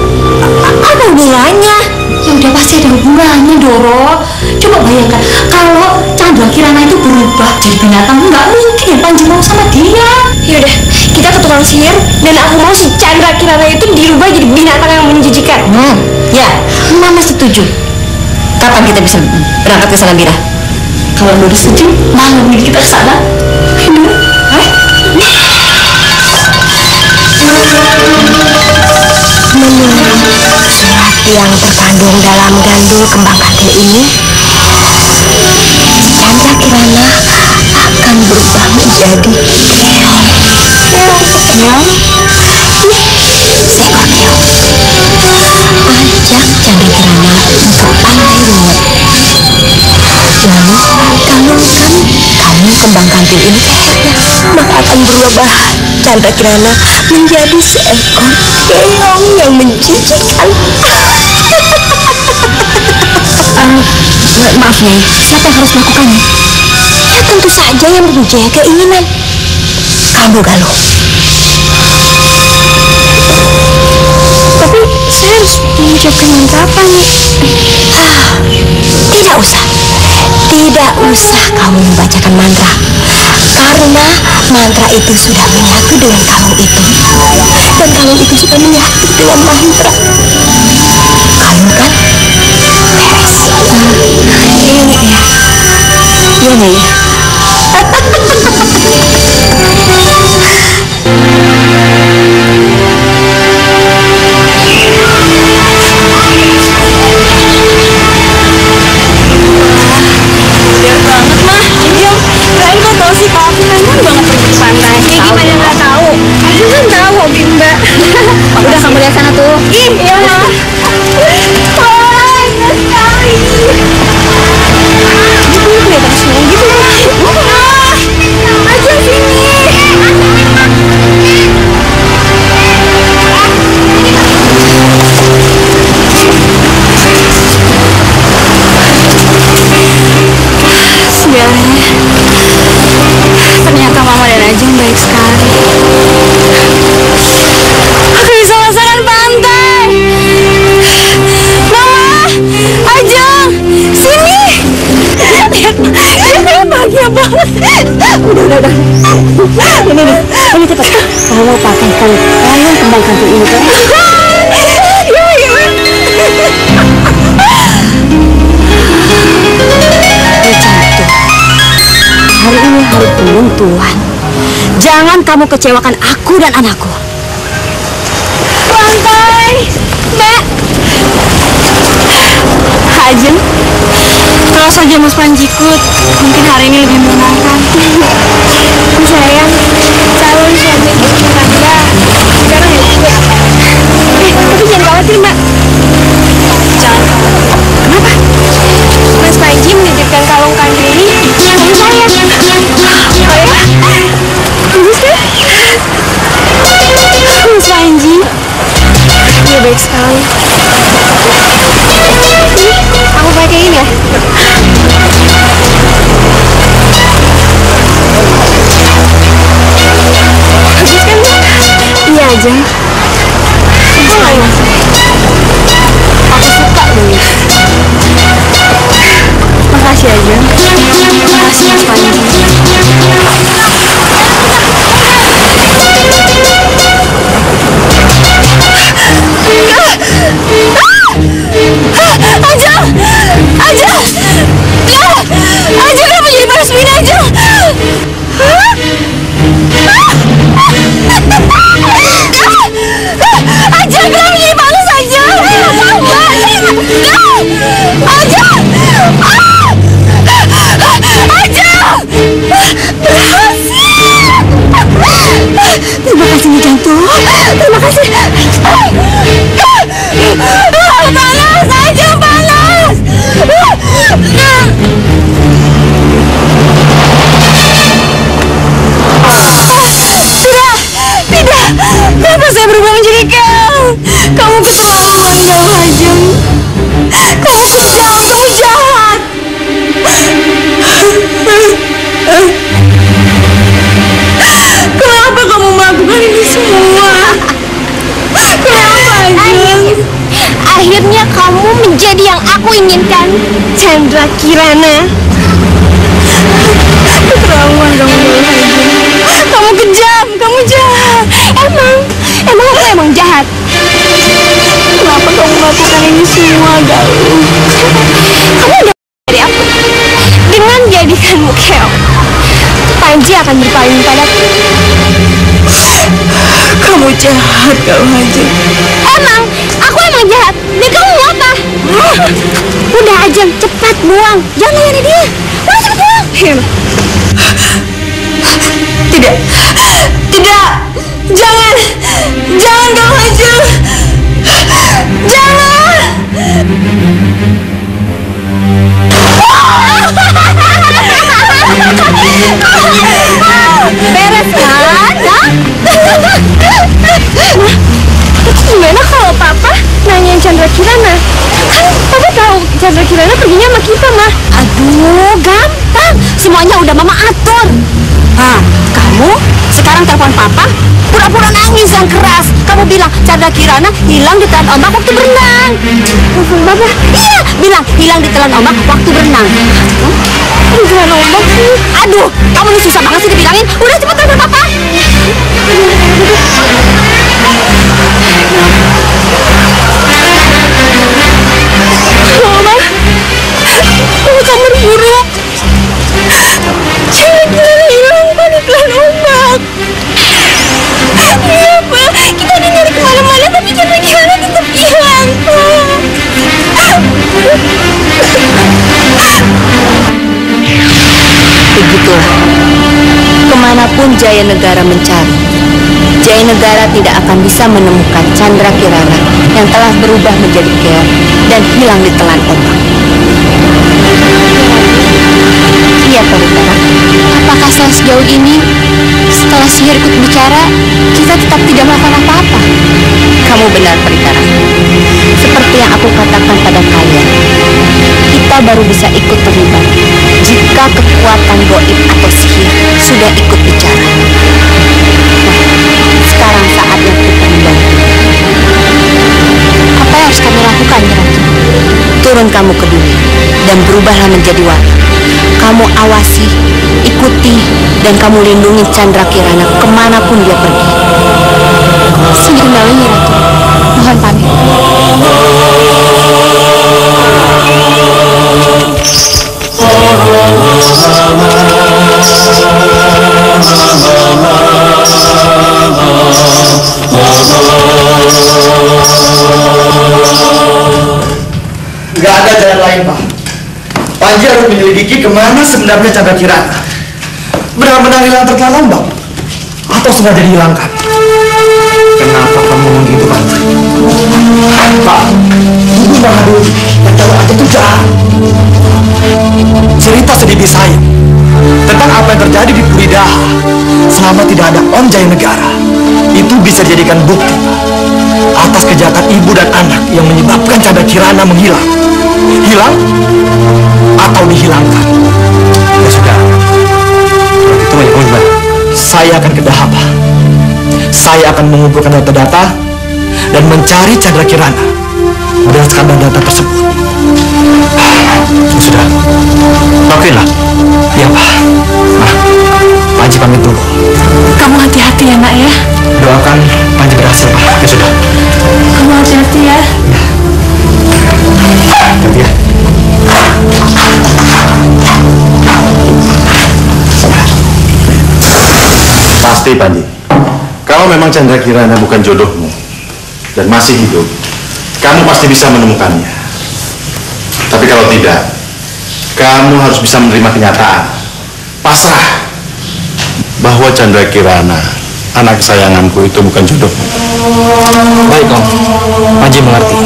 Apa hubungannya? Ya udah pasti ada hubungannya, Doro. Coba bayangkan kalau Chandra Kirana itu berubah jadi binatang, nggak mungkin ya Panji mau sama dia. Ya udah, kita ke tukang sihir dan aku mau si Chandra Kirana itu dirubah jadi binatang yang menjijikan. Ya, Mama setuju. Kapan kita bisa berangkat ke sana, Bira? Kalau Doro setuju, malam ini kita ke sana. Ayo, Menurut surat yang terkandung dalam gandul kembang kantil ini, Chandra Kirana akan berubah menjadi keong. Keong? Seekor keong. Ajak Chandra Kirana untuk pandai ruwet. Lalu kalungkan kalung kembang kantil ini ke lehernya, maka akan berubah Chandra Kirana menjadi seekor keong yang menjijikan. Maaf, Nyai, siapa yang harus melakukannya? Ya tentu saja yang mempunyai keinginan. Kamu, Galuh. tapi saya harus mengucapkan mantra apa nih? Tidak usah. Tidak usah kamu membacakan mantra. Karena mantra itu sudah menyatu dengan kalung itu. Dan kalung itu sudah menyatu dengan mantra. Kalung kan? Beres. Ini ya. Iya, Nyai. Udah kamu lihat sana tuh. Iya. Wah, indah sekali. Itu kelihatan seneng gitu ya. Aja sini. Sebenarnya ternyata Mama dan Ajeng baik sekali. Aku bisa masakan pantai. Mama, Ajeng, sini. Lihat, saya bahagia banget. Udah. Ini cepat. Kamu pakai kalung kembang kantil ini kan? Iya. Jangan kamu kecewakan aku dan anakku. Lantai, Mbak. Ajeng, kalau saja Mas Panji ikut, mungkin hari ini lebih menyenangkan. Sayang, calon suami Anda sekarang ya juga. Tapi jangan khawatir, Mbak. Jangan khawatir. Kenapa? Mas Panji menitipkan kalung kandili sama saya. Oh ya? Bagus kan? Mas Panji. Iya, baik sekali. Ini, aku pakai ini ya. Bagus kan, Mbak? Iya aja. Suka nggak ya? Aku suka dulu. Makasih aja. Makasih Mas Panji. Ajeng! Ajeng! Ajeng, kenapa jadi panas begini, Ajeng? Ajeng, kenapa jadi panas, Ajeng? Ajeng! Ajeng! Berhasil! Terima kasih, Nyi Jantung. Terima kasih. Panas, Ajeng, panas. Tidak. Kenapa saya berubah menjadi keong? Kamu keterlaluan, Kang Ajeng. Kamu kejam, kamu jahat. Kenapa kamu melakukan ini semua? Kenapa, Ajeng? Akhirnya kamu menjadi yang aku inginkan, Chandra Kirana. Keterlaluan kamu, Ajeng. Kamu kejam, kamu jahat. Emang aku emang jahat. Kenapa kamu melakukan ini semua, Galuh? Kamu udah dari aku. Dengan jadikanmu keong, Panji akan berpaling padaku. Kamu jahat, Galuh Ajeng. Aku emang jahat. Dan kamu mau apa? Udah, Ajeng, cepat buang. Jangan layani dia. Udah, cepat buang. Tidak. Jangan Galuh Ajeng. Jangan. Beres kan? Gimana kalau Papa nanyain Chandra Kirana? Kan Papa tahu Chandra Kirana perginya sama kita, Mah. Aduh, gampang. Semuanya udah Mama atur. Kamu sekarang telepon Papa, pura-pura nangis yang keras. Kamu bilang Chandra Kirana hilang di telan ombak waktu berenang. Papa? Iya, bilang hilang di telan ombak waktu berenang. Di telan ombak sih. Aduh, kamu ini susah banget sih dibilangin. Udah cepet telepon Papa. Mama, kamu buruk. Chandra Kirana hilang Pak di telan ombak. Iya, Pak. Kita udah nyari kemana-mana tapi Chandra Kirana tetap hilang, Pak. Begitulah. Kemanapun Jaya Negara mencari, Jaya Negara tidak akan bisa menemukan Chandra Kirana yang telah berubah menjadi keong dan hilang di telan ombak. Iya, Paritara. Apakah setelah sejauh ini, setelah sihir ikut bicara, kita tetap tidak melakukan apa-apa? Kamu benar, Paritara. Seperti yang aku katakan pada kalian, kita baru bisa ikut terlibat jika kekuatan goib atau sihir sudah ikut bicara. Nah, sekarang saatnya kita membantu. Apa yang harus kami lakukan, Nyi Ratu? Turun kamu ke dunia dan berubahlah menjadi wali. Kamu awasi, ikuti, dan kamu lindungi Chandra Kirana kemanapun dia pergi. Sungguh kembali, Nyi Ratu. Mohon pamit. Oh, ada jalan lain, Pak. Panji harus menyelidiki kemana sebenarnya Chandra Kirana. Benar-benar hilang terlalu Bang? Atau sengaja dihilangkan? Kenapa kamu ngomong gitu, Panji? Pak, Ibu Mahadewi yang tahu aku itu jahat. Cerita sedikit saya tentang apa yang terjadi di Puridaha selama tidak ada Om Jaya Negara itu bisa dijadikan bukti atas kejahatan ibu dan anak yang menyebabkan Chandra Kirana menghilang. Hilang atau dihilangkan. Ya sudah. Kalau gitu mau gimana? Saya akan ke Dahapa. Saya akan mengumpulkan data-data dan mencari Chandra Kirana berdasarkan data tersebut. Sudah. Lakuinlah. Ya, Pak. Nah, Panji pamit dulu. Kamu hati-hati ya, Nak ya. Doakan Panji berhasil, Pak. Ya sudah. Kamu hati-hati ya. Hati ya. Pasti, Panji. Kalau memang Chandra Kirana bukan jodohmu dan masih hidup, kamu pasti bisa menemukannya. Tapi kalau tidak, kamu harus bisa menerima kenyataan, pasrah, bahwa Chandra Kirana, anak kesayanganku itu bukan jodohmu. Baik, Om. Panji mengerti.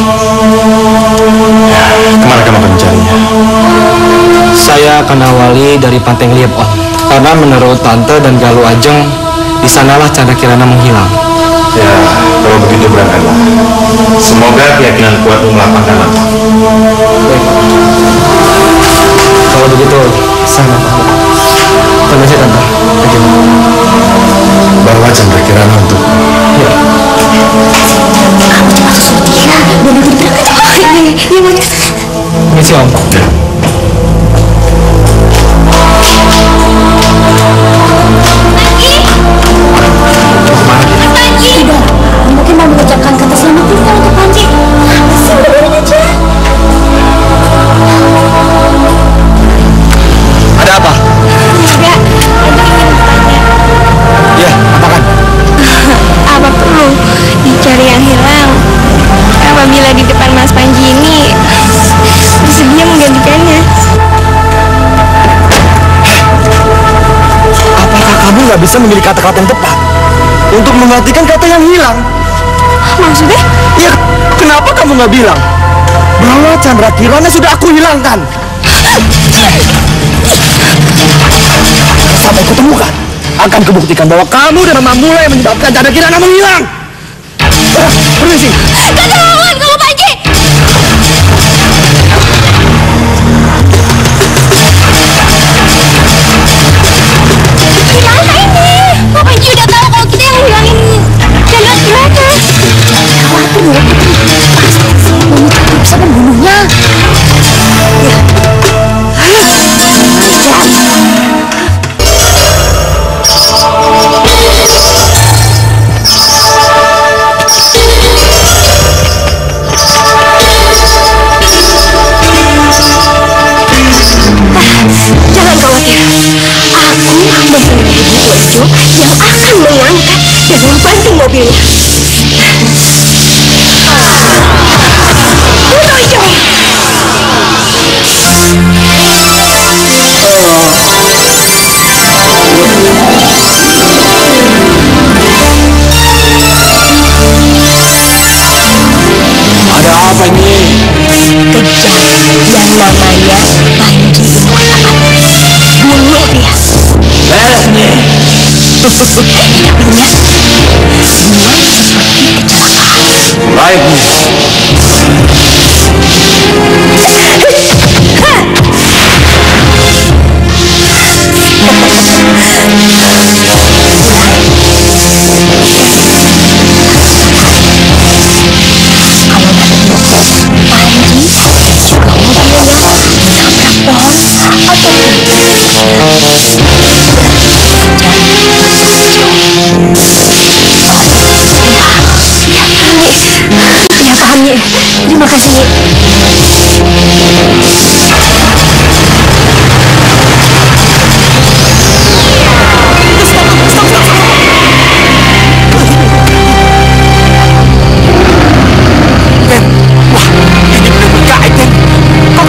Ya, kemana kamu akan mencarinya? Saya akan awali dari Panteng Liep, Om. Karena menurut Tante dan Galuh Ajeng, di sanalah Chandra Kirana menghilang. Ya, kalau begitu berangkatlah. Semoga keyakinan kuatmu melapangkan mata. Baik. Kalau begitu, saya mau pamit. Permisi, Tante. Bagaimana? Bawa Chandra Kirana untuk. Ya. Kamu cepat susul dia. Dan nanti berangkat. Iya, Mas. Permisi, Om. Ya. Mungkin mau mengucapkan kata selamat tinggal untuk Panji. Masih udah aja. Ada apa? Enggak, Ya, katakan. apa perlu dicari yang hilang? Apabila di depan Mas Panji ini bersedia menggantikannya. Apakah kamu nggak bisa memilih kata-kata yang tepat untuk menggantikan kata yang hilang? Maksudnya? Ya, kenapa kamu nggak bilang bahwa Chandra Kirana sudah aku hilangkan? Sampai kutemukan, akan kubuktikan bahwa kamu dan Mama Mula yang menyebabkan Chandra Kirana menghilang. Permisi. Keterlaluan kamu, Panji! Gimana ini? Kok Panji udah tahu kalau kita yang hilangin Chandra Kirana? Khawatir ya, Putri. Pasti si Mami Chandra bisa membunuhnya. Jangan khawatir. Aku mempunyai ibu Bojo yang akan mengangkat dan membantu mobilnya. Bojo! Ada apa ini? Kejar yang namanya Panji Imuat. Bunuh dia. Beres nih. Tapi ya, semuanya seperti kecelakaan. Baik nih. Ya, paham Nyi. Terima kasih Nyi. Wah, ini benar-benar gaib, Den. Kok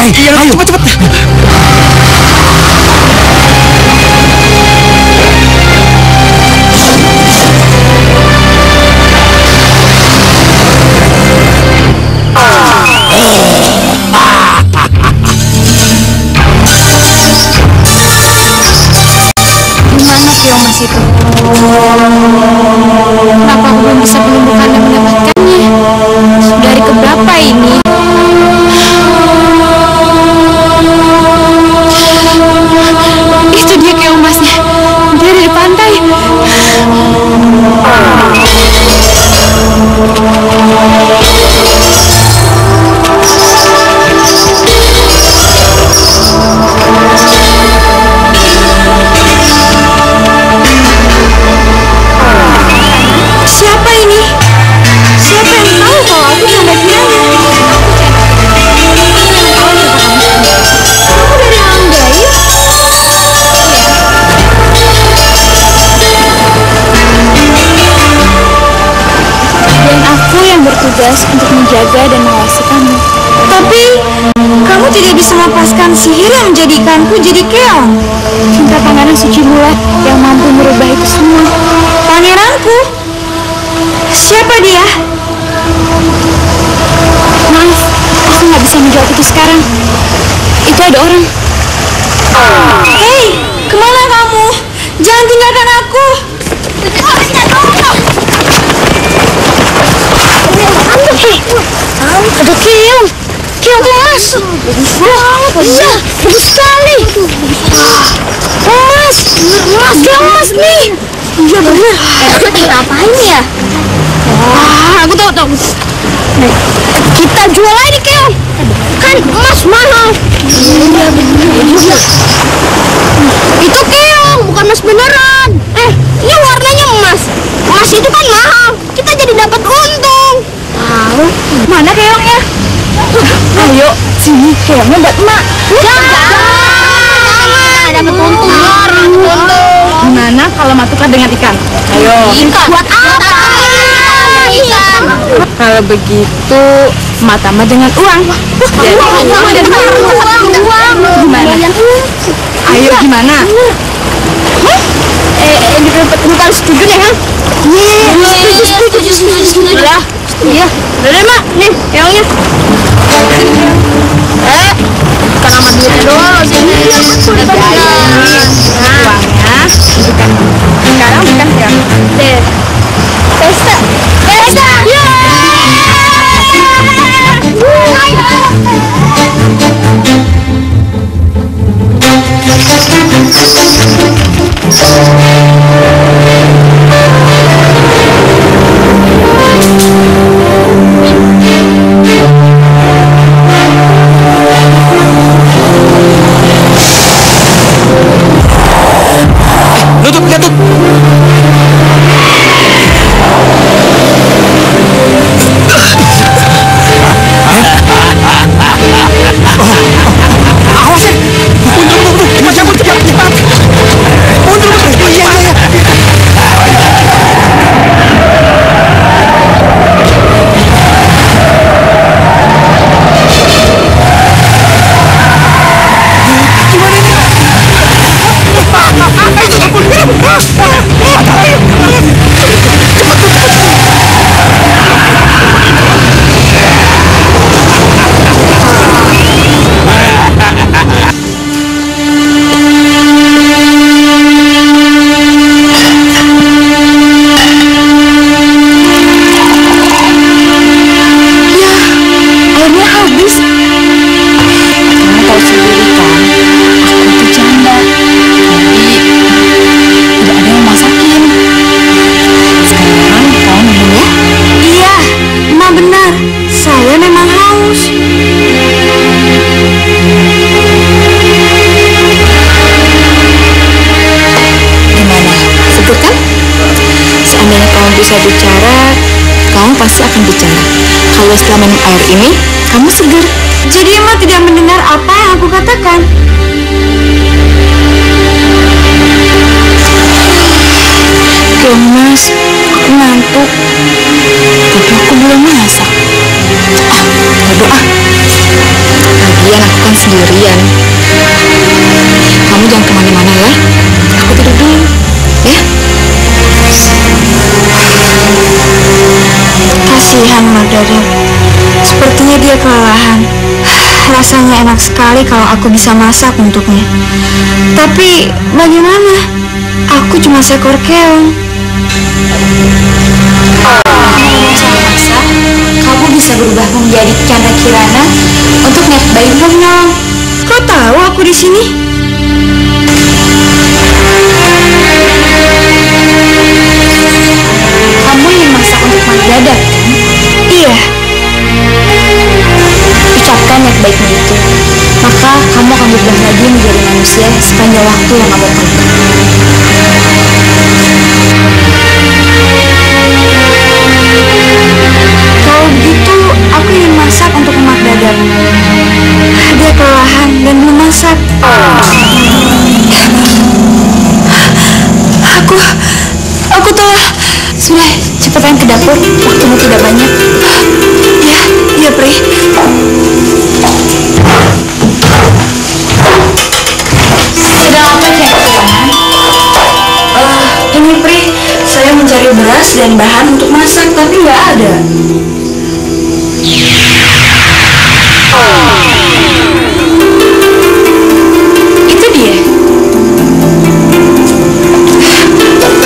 Ayo, cepat. Gimana keong mas itu? Kenapa aku belum bisa menemukan dan mendapatkannya? Dari keberapa ini? Itu dia keong masnya. Dia dari pantai. Siapa ini? Siapa yang tahu kalau aku Chandra Kirana? Kamu dari alam gaib? Dan aku yang bertugas untuk menjaga dan mengawasi kamu. Tapi kamu tidak bisa melepaskan sihir yang menjadikanku jadi keong. Cinta pangeran suci bulat yang mampu merubah itu semua. Pangeranku? Siapa dia? Maaf, aku nggak bisa menjawab itu sekarang. Itu ada orang. Hei, kemana kamu? Jangan tinggalkan aku. Ada keong. Keong emas. Iya, bagus sekali. Emas. Keong emas nih. Iya benar. Ngapain ya? Aku tahu. Kita jual aja keong. Kan emas mahal. Iya benar. Itu keong, bukan emas beneran. Ini warnanya emas. Emas itu kan mahal. Kita jadi dapat untung. Mana keongnya? Ayo, sini keongnya buat emak. Jangan. Dapat untung. Gimana kalau mak tukar dengan ikan? Ayo. Ikan buat apa? Ikan. Kalau begitu, mak tambah dengan uang. Gimana? Ayo gimana? Bukan setuju nih, kan? Setuju. Iya. Udah mak, nih keongnya. Bukan sama duitnya doang. Udah bayar. Uangnya sekarang bukan keong. Pesta. Lutut. bisa bicara, kamu pasti akan bicara. Kalau setelah minum air ini, kamu segar. Jadi Emma tidak mendengar apa yang aku katakan. Mas, aku ngantuk. Tapi aku belum masak. Berdoa. Lagian aku kan enak sekali kalau aku bisa masak untuknya. Tapi bagaimana? Aku cuma seekor keong. Kamu bisa berubah menjadi Chandra Kirana untuk niat baik Nong. Kau tahu aku di sini? Kamu ingin masak untuk Mang Dadap, kan? Iya. Ucapkan niat baikmu itu, maka kamu akan berubah lagi menjadi manusia sepanjang waktu yang kamu perlukan. Kalau begitu, aku ingin masak untuk Mak Dadap. Dia kelelahan dan belum masak. Aku telah. Sudah, cepatkan ke dapur, waktumu tidak banyak. Iya, Pri. Sedang apa, Chandra? Ini Pri, saya mencari beras dan bahan untuk masak, tapi nggak ada. Itu dia.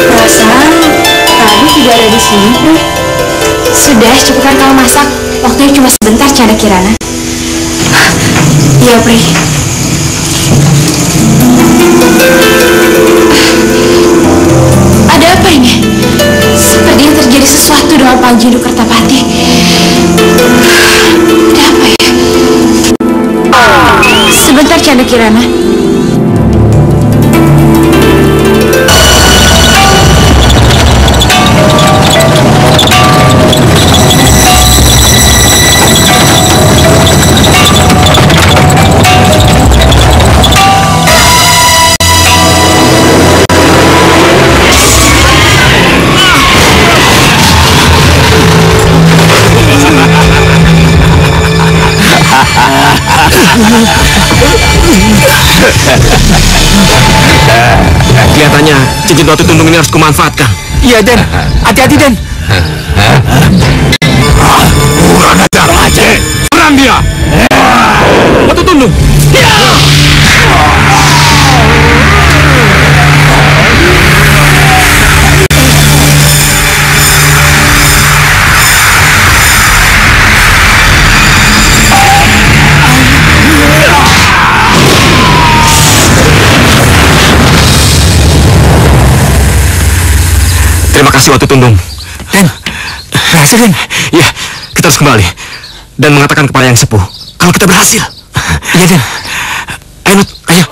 Perasaan tadi tidak ada di sini, Pri. Sudah, cepatkan kamu masak. Waktunya cuma sebentar, Chandra Kirana. Iya, Pri. Ada apa ini? Sepertinya terjadi sesuatu dengan Panji Kertapati. Ada apa ya? Sebentar, Chandra Kirana. Kelihatannya cincin batu tundung ini harus kumanfaatkan. Iya, Den. Hati-hati, Den. Kurang ajar aja. Serang dia. Batu tundung. Terima kasih Watu Tundung. Den, berhasil, Den. Iya, kita harus kembali dan mengatakan kepada yang sepuh kalau kita berhasil. Iya, Den. Ayo, Nut, ayo.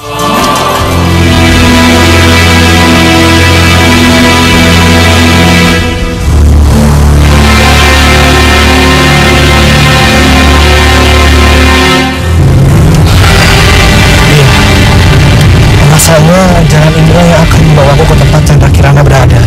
Rasanya jalan inilah yang akan membawaku ke tempat Chandra Kirana berada.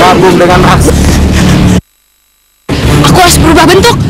gabung dengan raksasa. Aku harus berubah bentuk.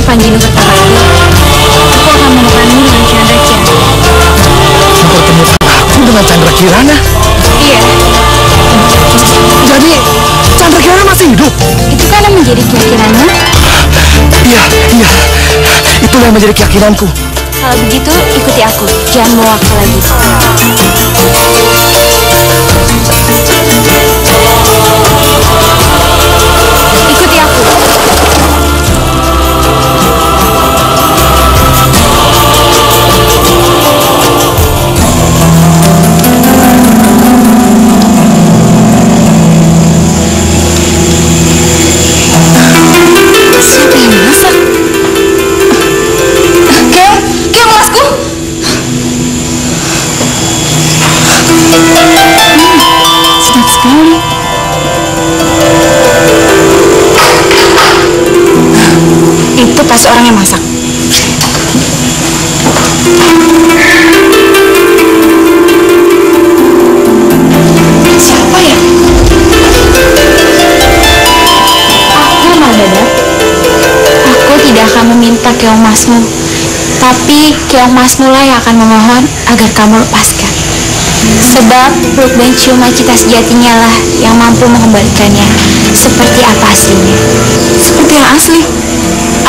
Panji Nukertapati, aku akan menemukanmu dengan Chandra Kirana. Mempertemukan aku dengan Chandra Kirana? Iya. Jadi Chandra Kirana masih hidup? Itu kan yang menjadi keyakinanmu? Iya. Itu yang menjadi keyakinanku. Kalau begitu, ikuti aku. Jangan bawa aku lagi. Ikuti aku. Siapa yang masak? Keong masku. Sedap sekali. Itu pasti orang yang masak. Siapa ya? Aku, Madada. Aku tidak akan meminta keong masmu, tapi keong masmu lah yang akan memohon agar kamu lepaskan. Sebab peluk dan ciuman cinta sejatinya lah yang mampu mengembalikannya seperti apa aslinya. Seperti yang asli?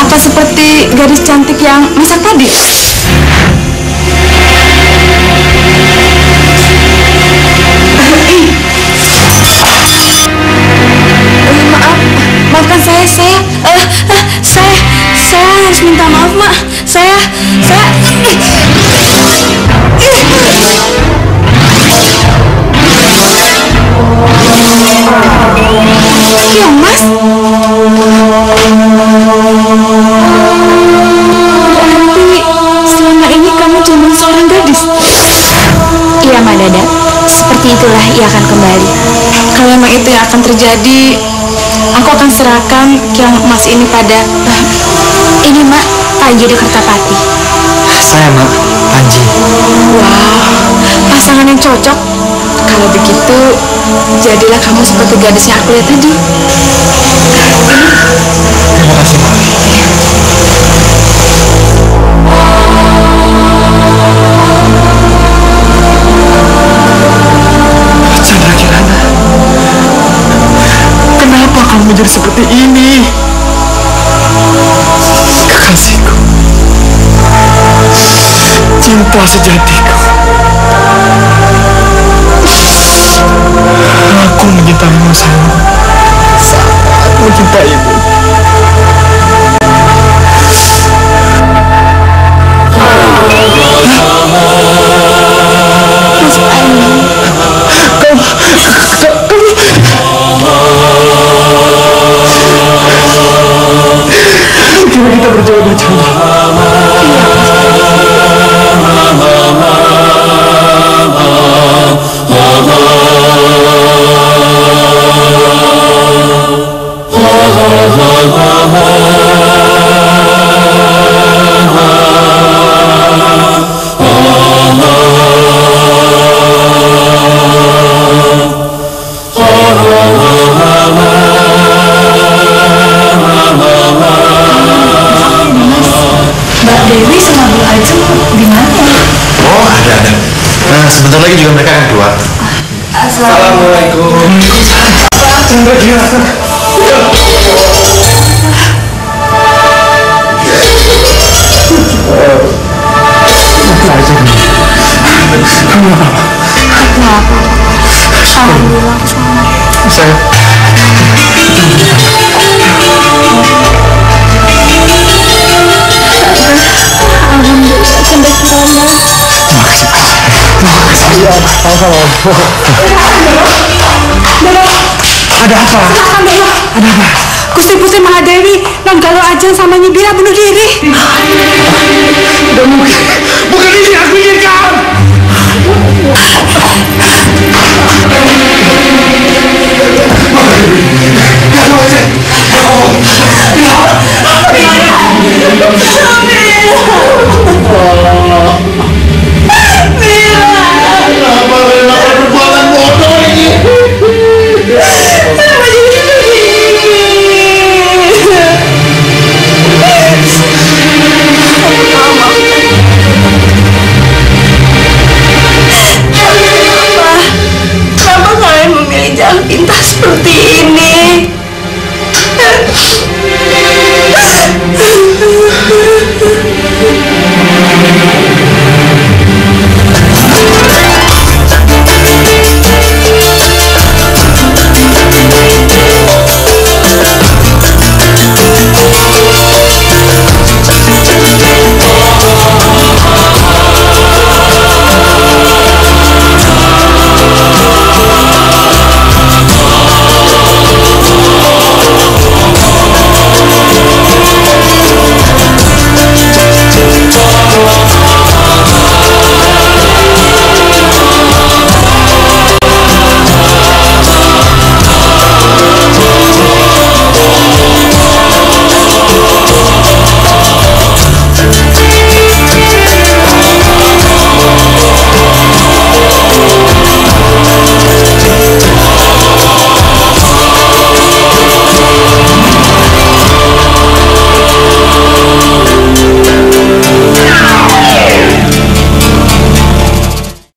Apa seperti gadis cantik yang masak tadi? Maafkan saya harus minta maaf, Mak. Saya Keong Mas. berarti selama ini kamu cuma seorang gadis. Iya, Madada. Seperti itulah ia akan kembali. Kalau memang itu yang akan terjadi, aku akan serahkan keong emas ini pada Ini, Mak, Panji Nukertapati. Saya, Mak, Panji. Wow, pasangan yang cocok. Kalau begitu, jadilah kamu seperti gadis yang aku lihat tadi. Terima kasih, Mak. Chandra Kirana, kenapa kamu menjadi seperti ini? Kekasihku, cinta sejatiku. Aku mencintaimu, sayang. Sangat mencintaimu. Mas Panji. Kira kita berjodoh, Chandra. Oh sebentar lagi juga mereka akan keluar. Assalamualaikum. Chandra Kirana. Kamu apa? Alhamdulillah, Saya. Alhamdulillah, Chandra Kirana. Makasih. Iya, sama-sama. Ada apa? Ada apa? Gusti Putri Mahadewi, Non Galuh Ajeng sama Nyi Bira bunuh diri. Tidak mungkin. Bukan